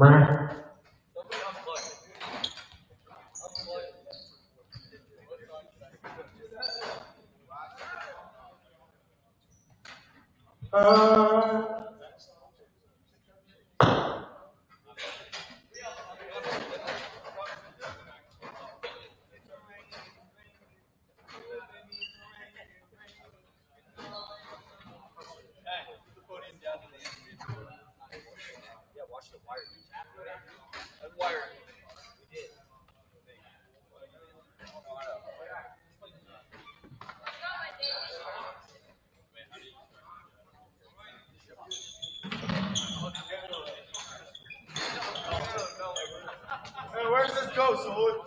Hey, where's this go, Soul?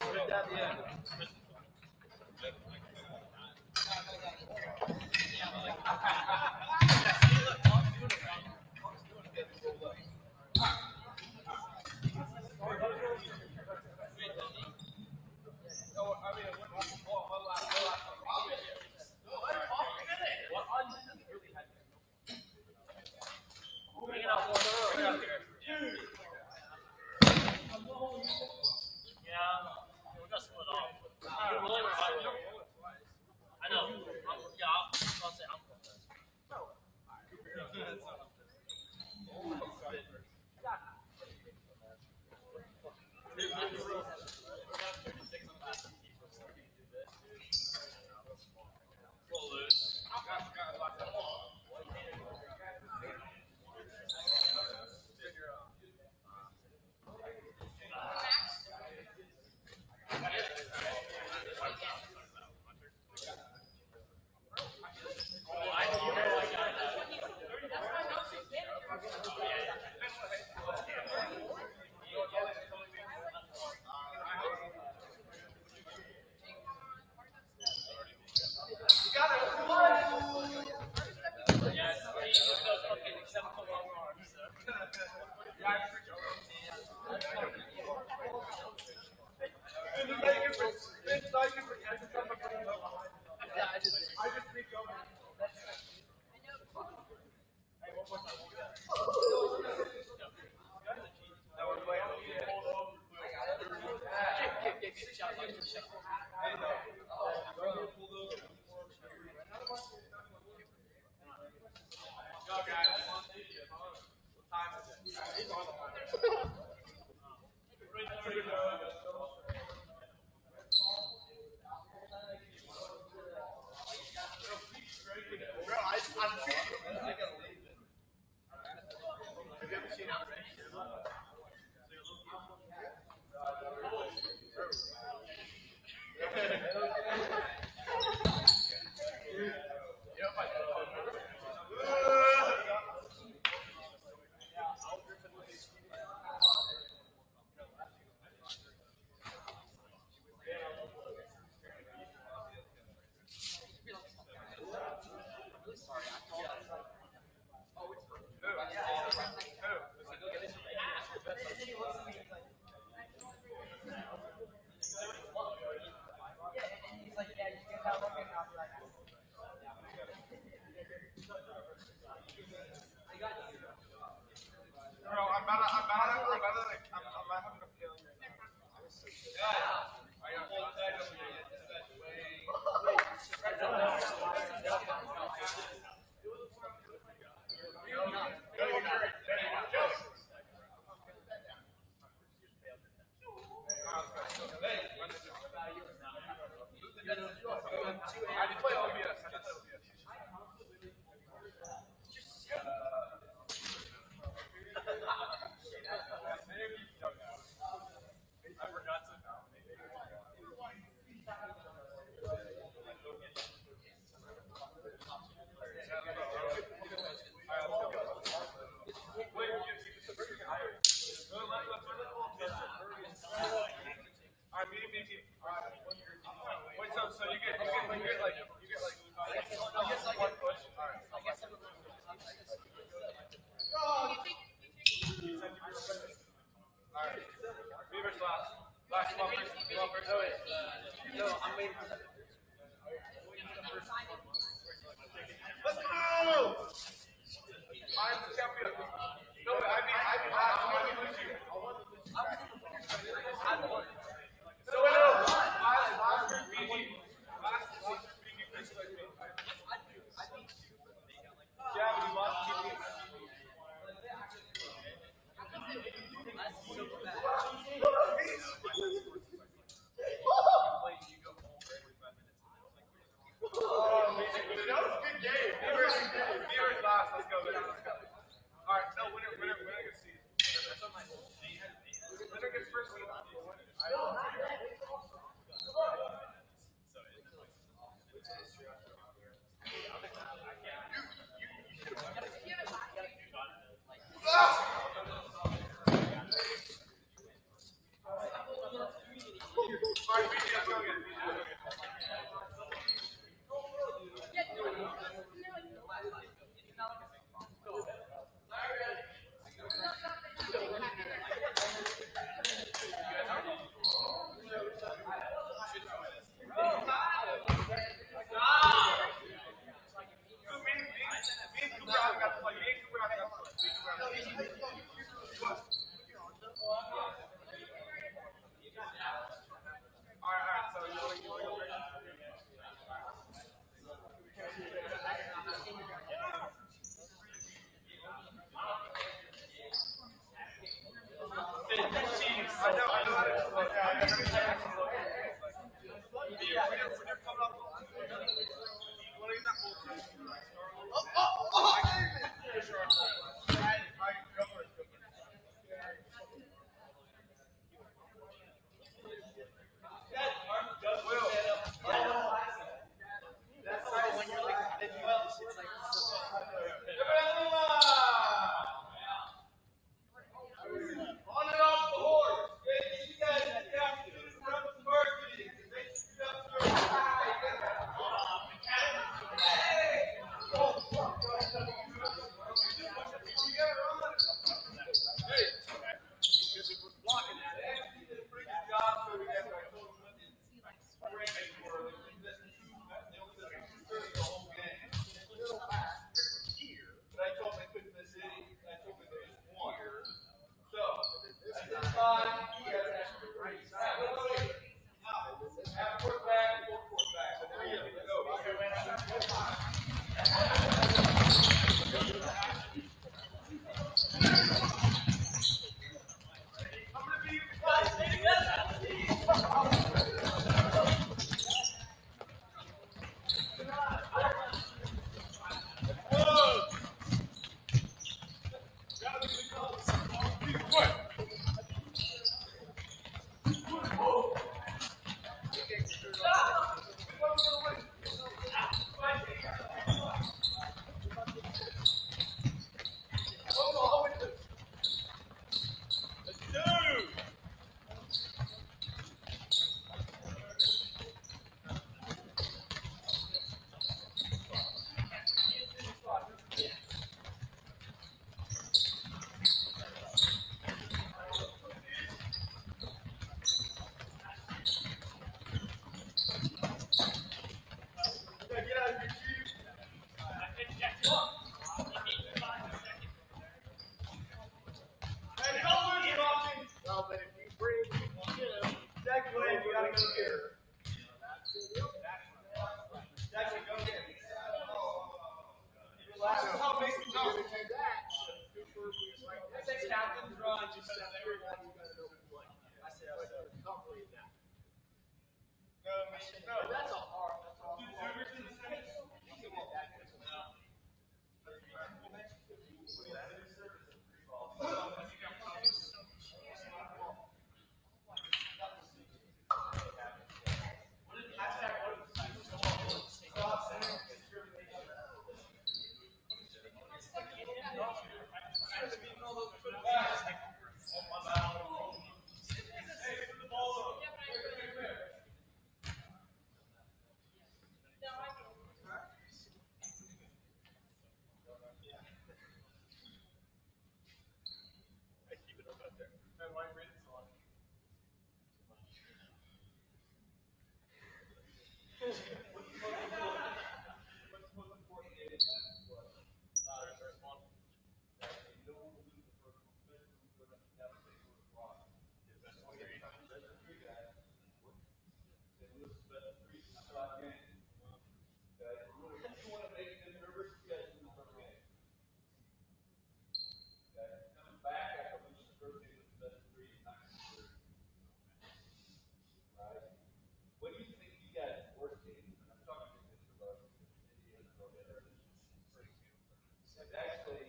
Actually,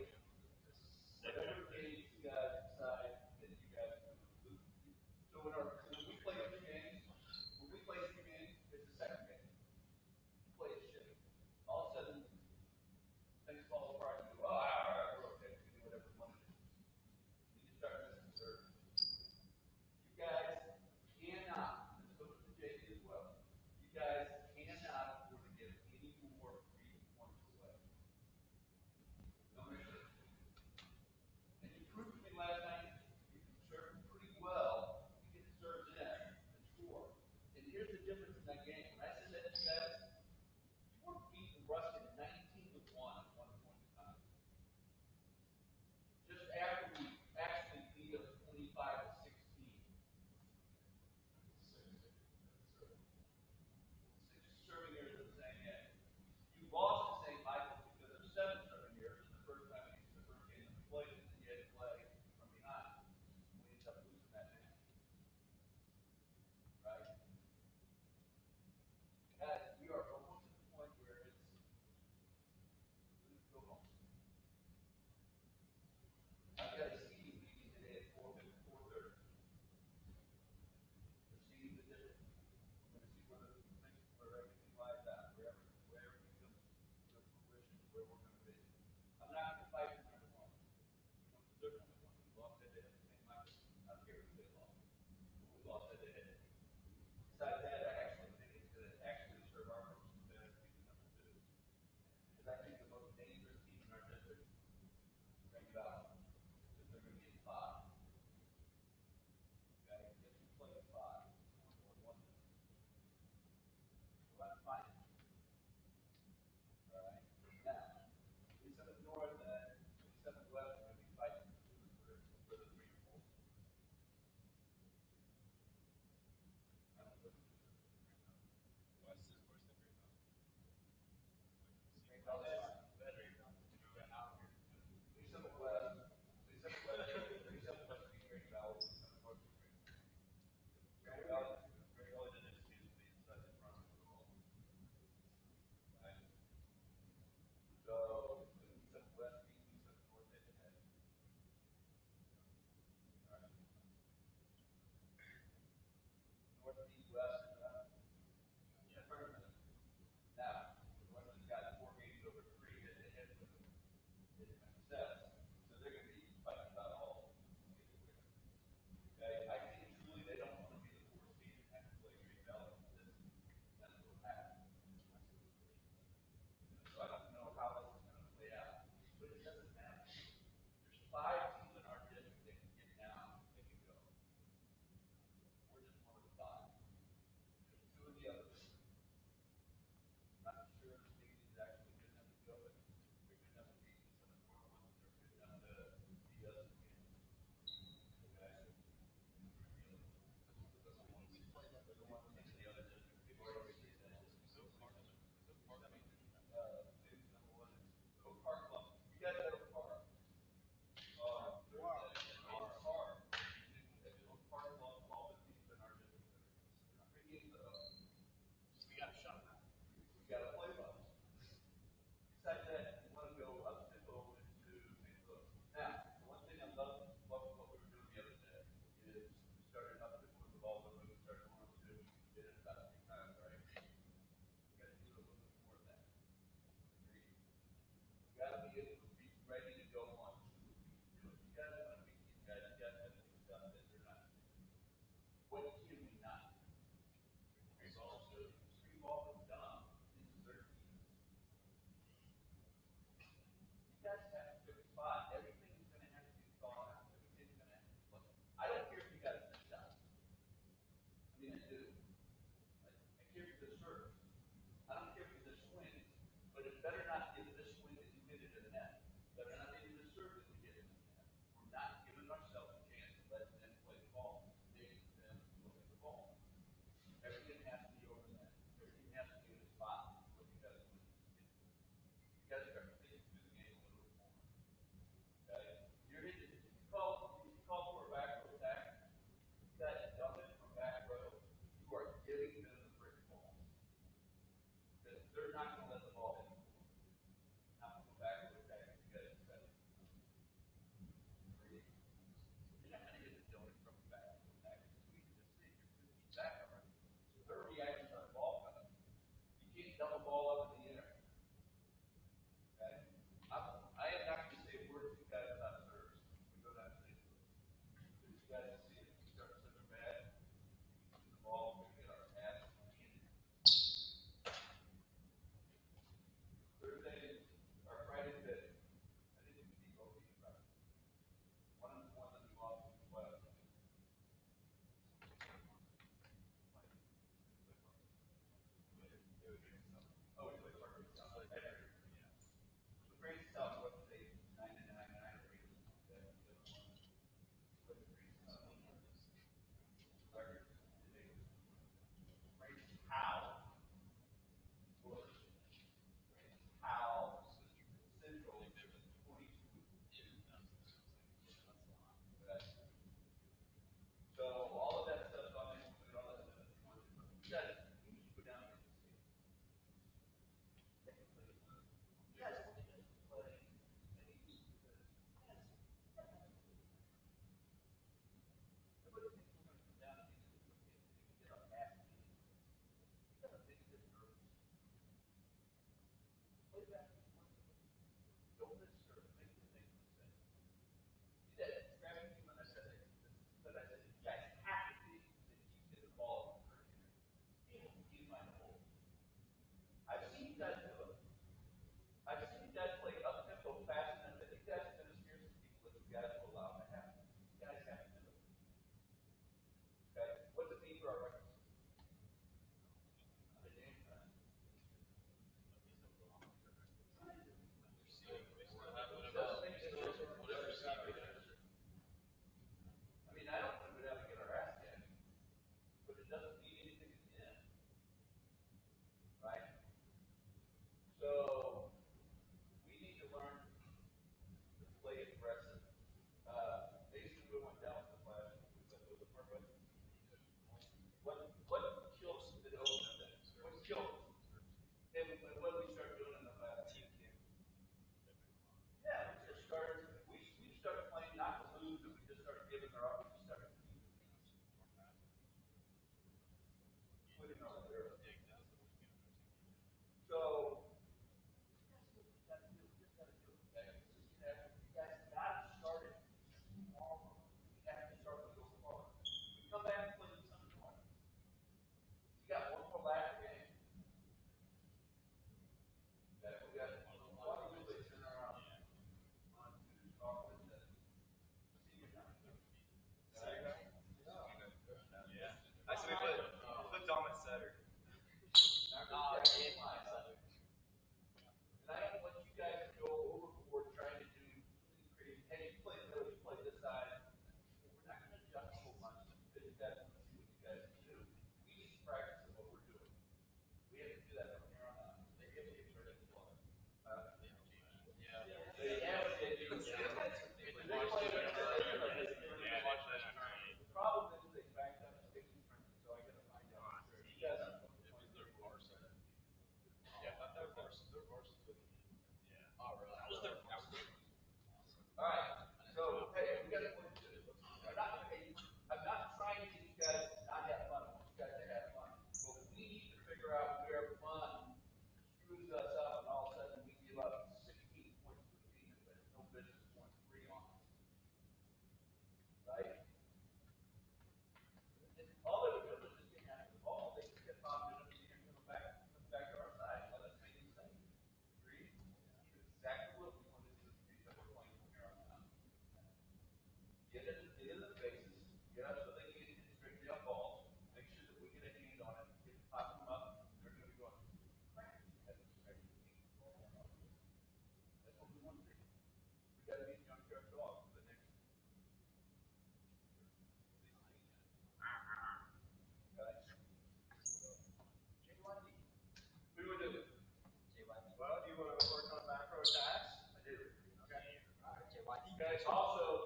Okay, also,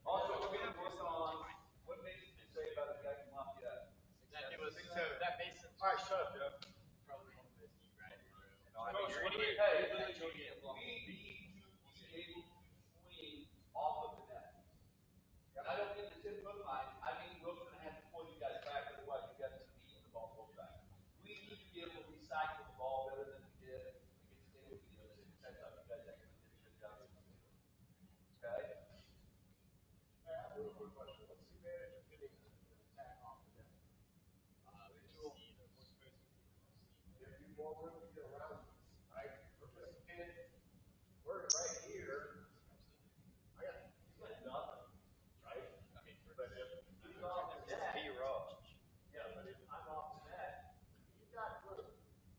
we're gonna work on what Mason did say about the guy from Lafayette. That Mason. All right, shut up, Joe. Probably one of the best deep right No, I mean, hey, we need to be able to swing off of the net. And I don't mean the 10-foot line, I mean, Will's gonna have to pull you guys back, otherwise you guys are beating the ball goes back. We need to be able to recycle the ball better than we did against State. That's how you guys actually did a good job. Okay? I have a quick question. What's the advantage of getting an attack off the net? If you won't really get around, right? We're right here. He's got nothing, right? But if he's off the net, yeah, but if I'm off the net, he's got room,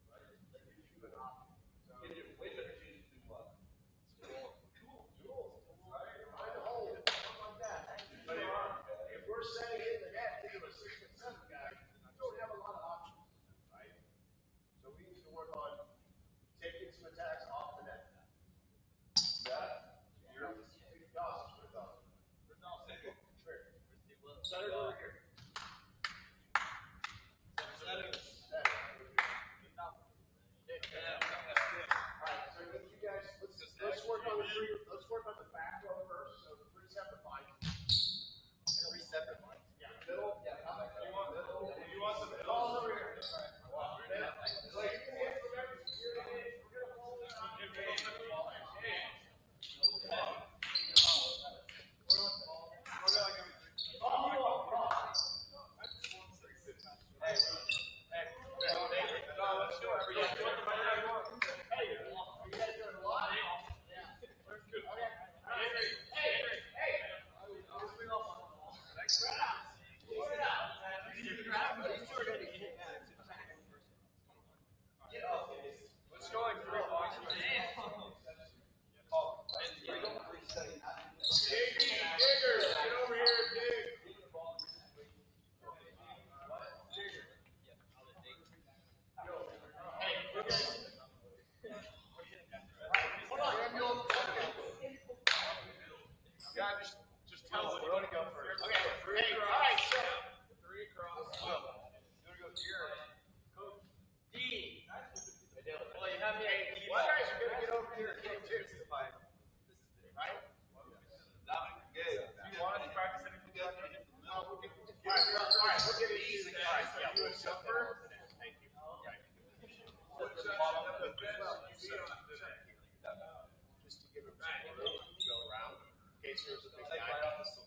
right? That gives you an option. So, Get your way better chance to do what? duels, right? Find a hole, something like that. But if we're setting in the net, think of a 6 and 7 guy, you don't have a lot of options, right? So we need to work on taking some attacks off the net. Yeah? You're Dawson, for Dawson. Setter over here. Alright, so I need you guys, let's work on the back row first, so 3 separate lines. 3 separate lines. Yeah, middle, you want middle, You want the middle? all over here. Alright. So you can hit from every, you're gonna hit, we're gonna hold it on. Let's go in 3 blocks. Digger, get over here and dig. Yeah, just tell us. You want to go first? Okay, 3 across. All right, so 3 across. You want to go here? Coach D. Well, you have me at You guys are gonna get over here and hit too. Right? Good. You want us to practice anything like that? No, we'll get, all right, we'll get it easy. All right, yeah, you a jumper? Thank you. Okay. Just to give it some room to go around, in case there's a big guy.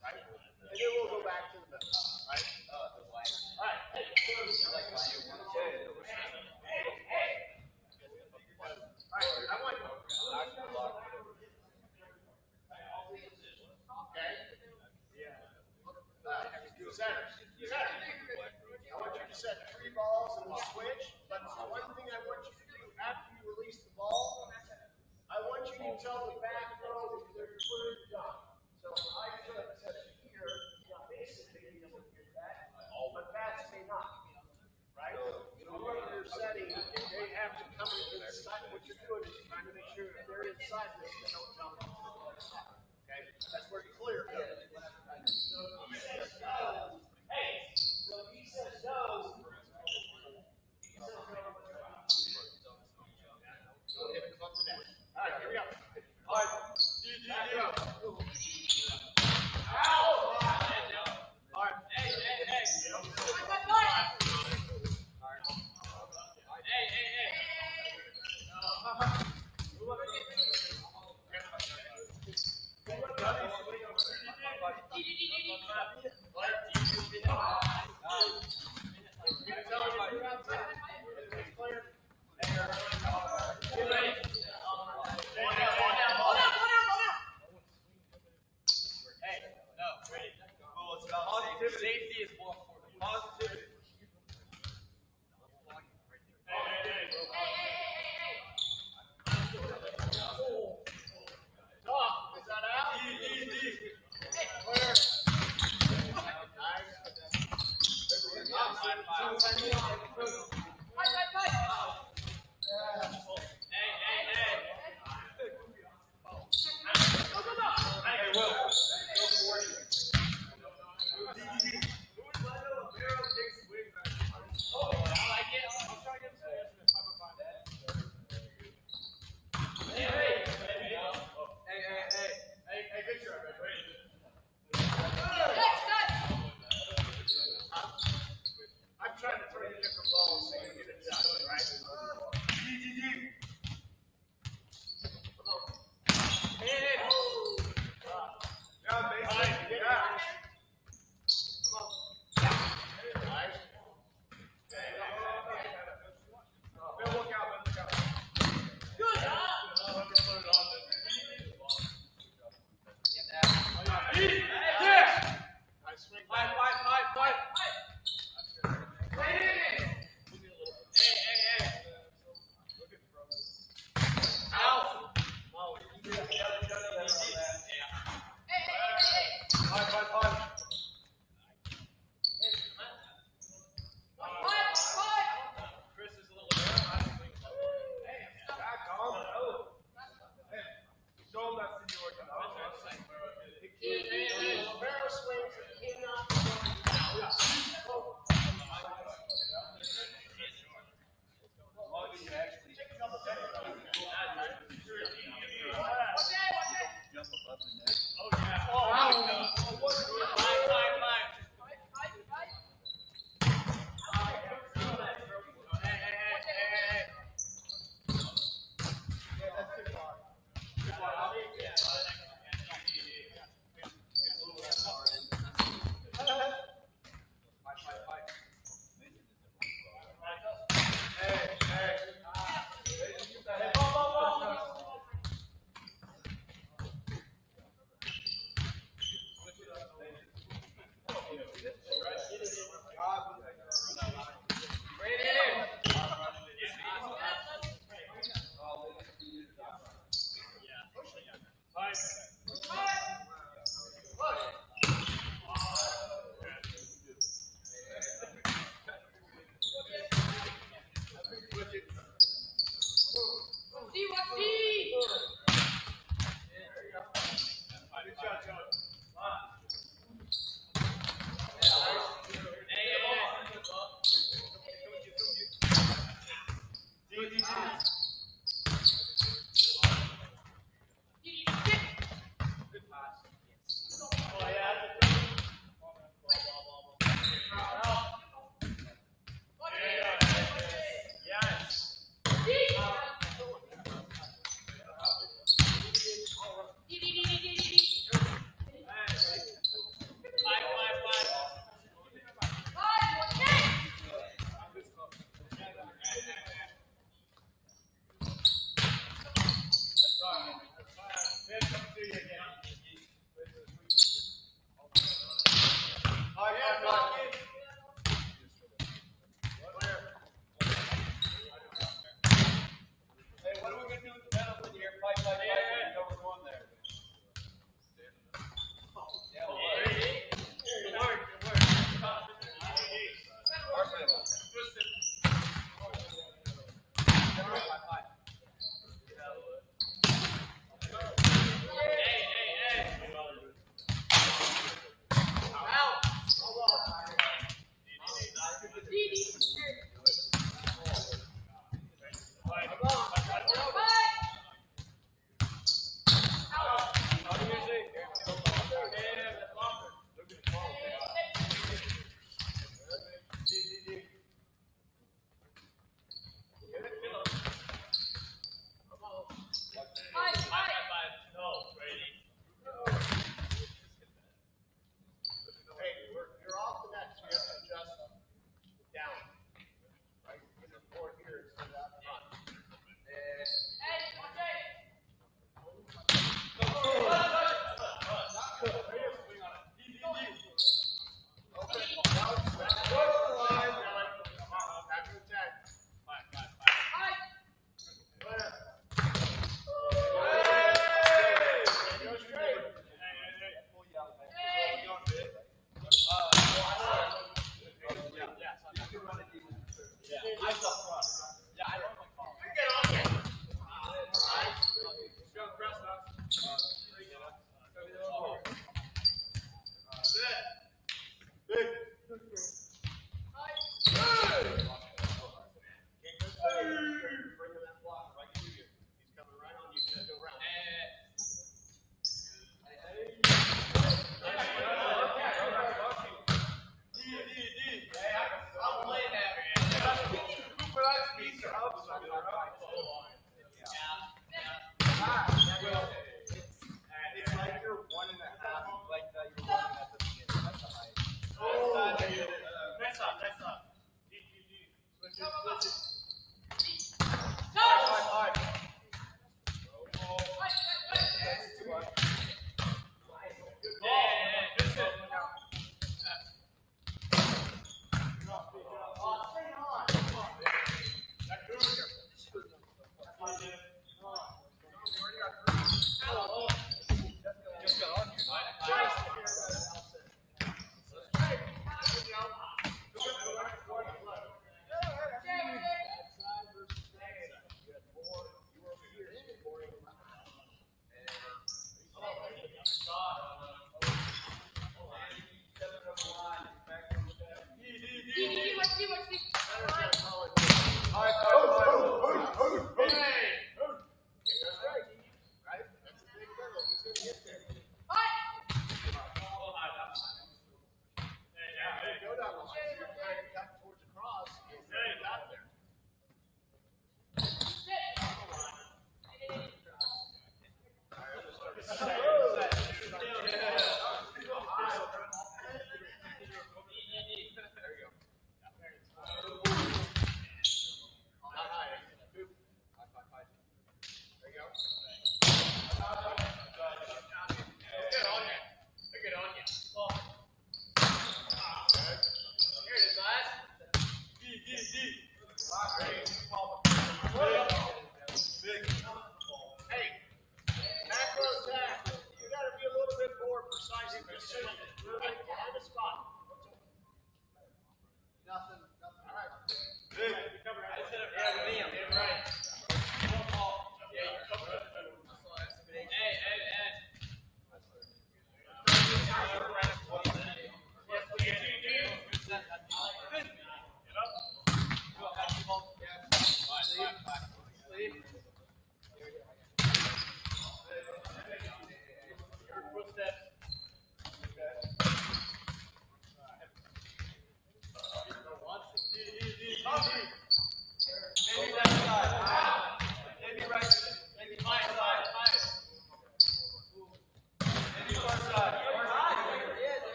Right? And then we'll go back to the middle, right? All right, hey, all right, I want you. Okay? Center. I want you to set 3 balls and we'll switch, but one thing I want you to do after you release the ball, I want you to tell the back row that they're clear done. So I set here, basically, you don't get that, but bats may not. Right? So what you're setting, they have to come inside. What you're doing is you're trying to make sure that they're inside this, they don't jump. Okay? That's where clear goes. So he says goes. Hey! So he says goes. Go hit a club to that. All right, here we go. All right. Back up. Ow! All right. Hey. I'm trying to throw you different balls so you get it done, right? Yeah, basically. Yeah. Bill, look out, look out. Good job. Yeah. Nice swing. Five.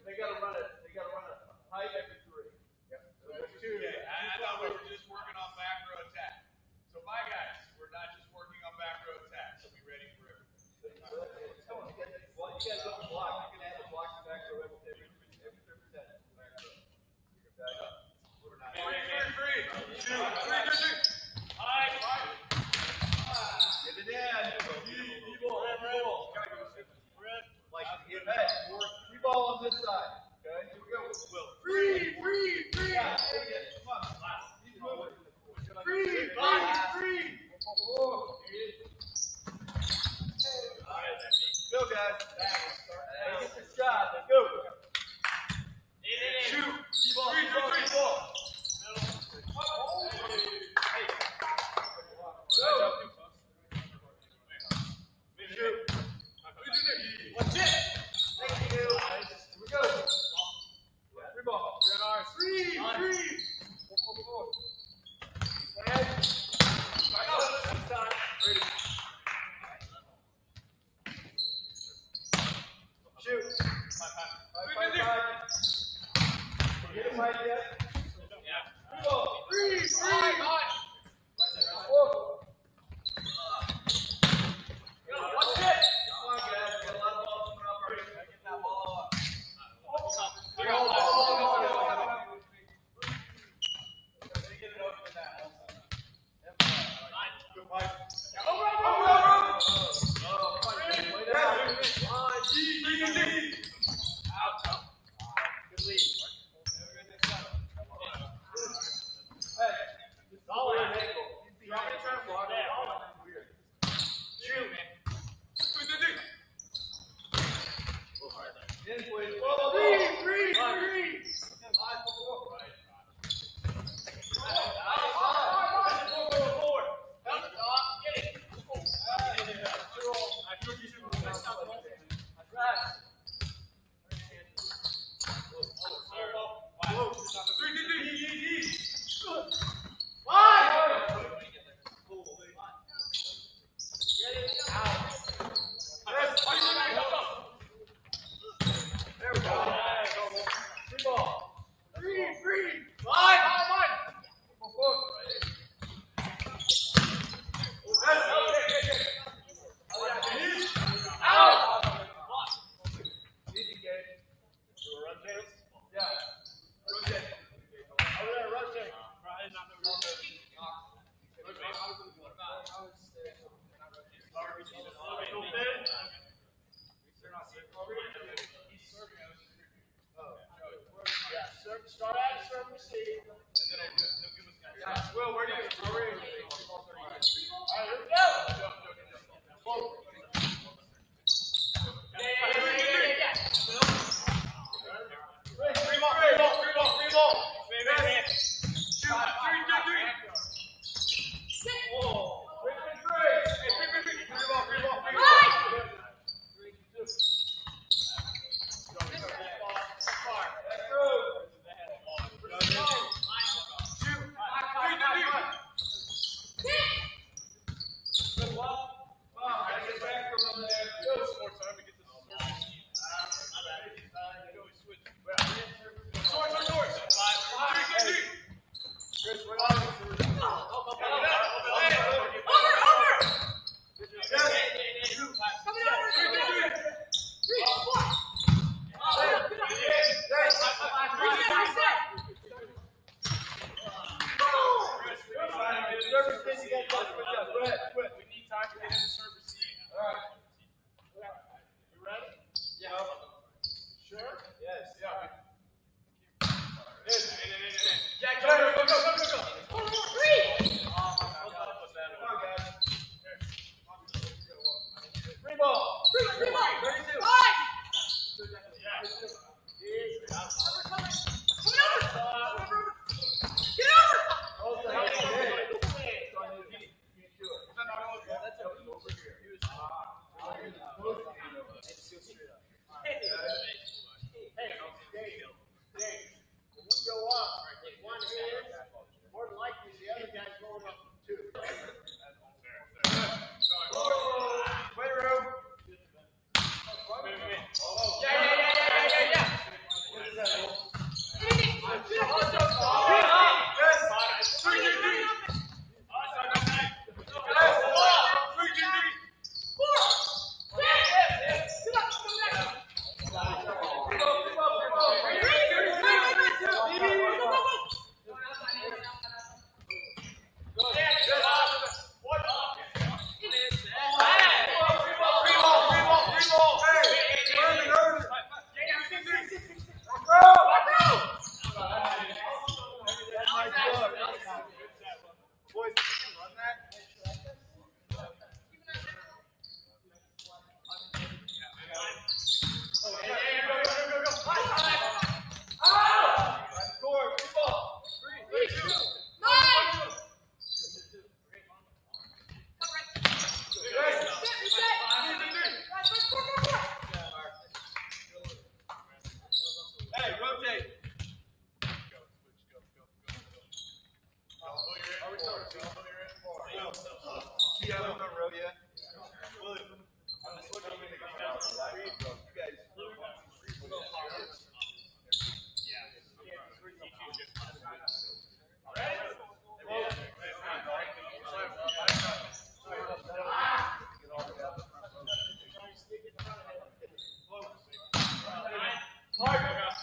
They gotta run a pipe every 3. Yep. Okay, I thought we were just working on macro receive. Will, where do you? All right, here we go.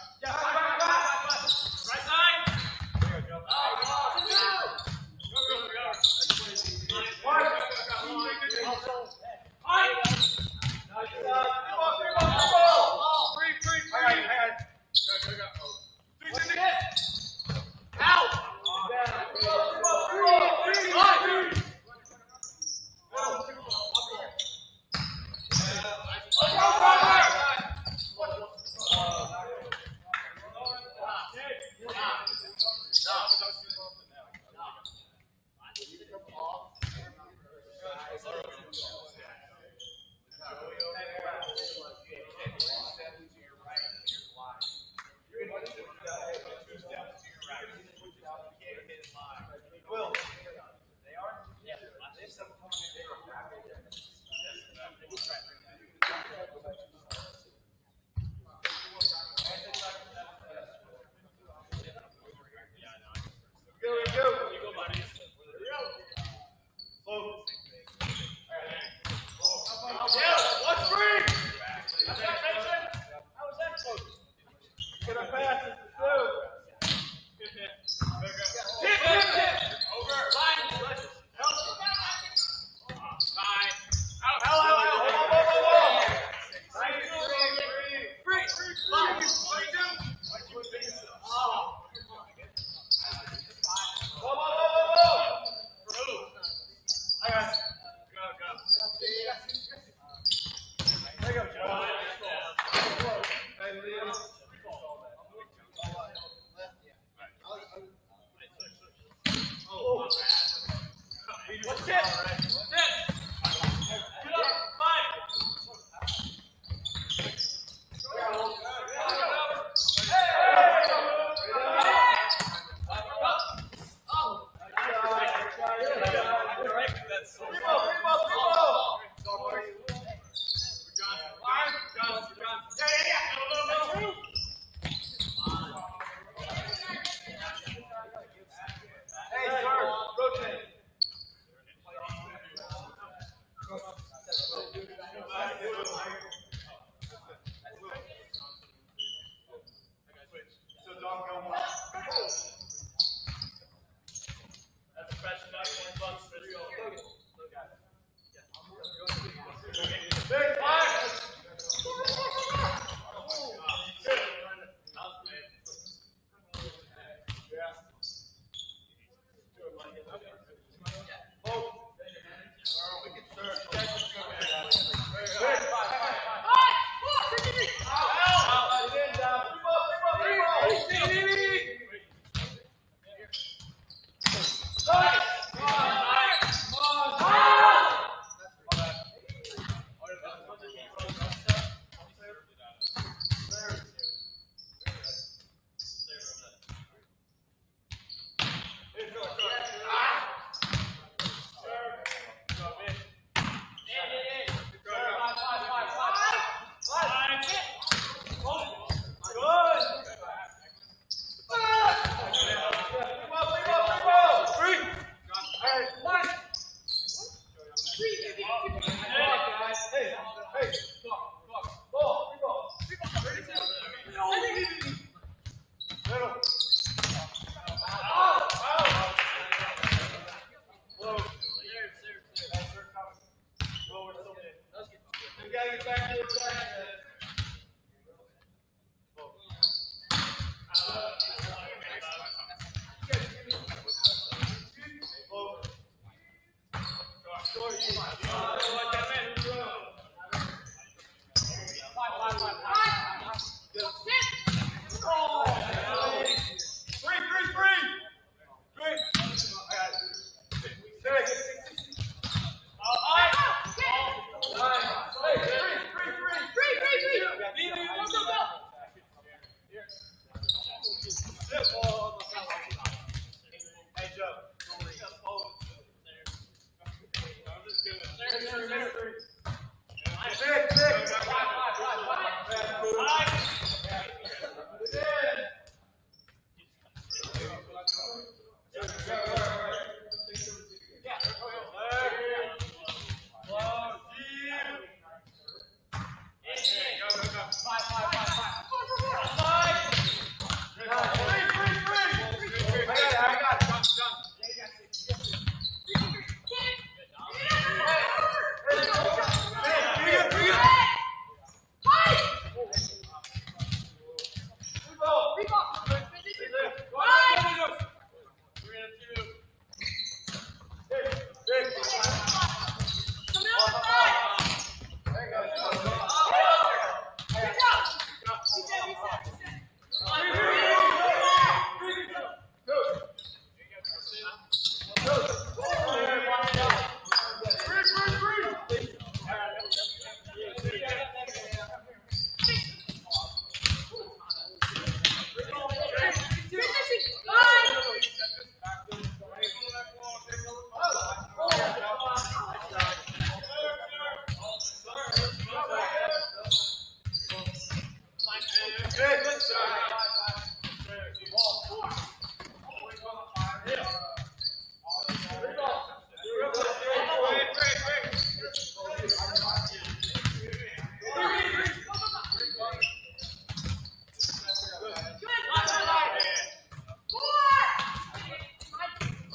Yeah, watch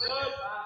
Good.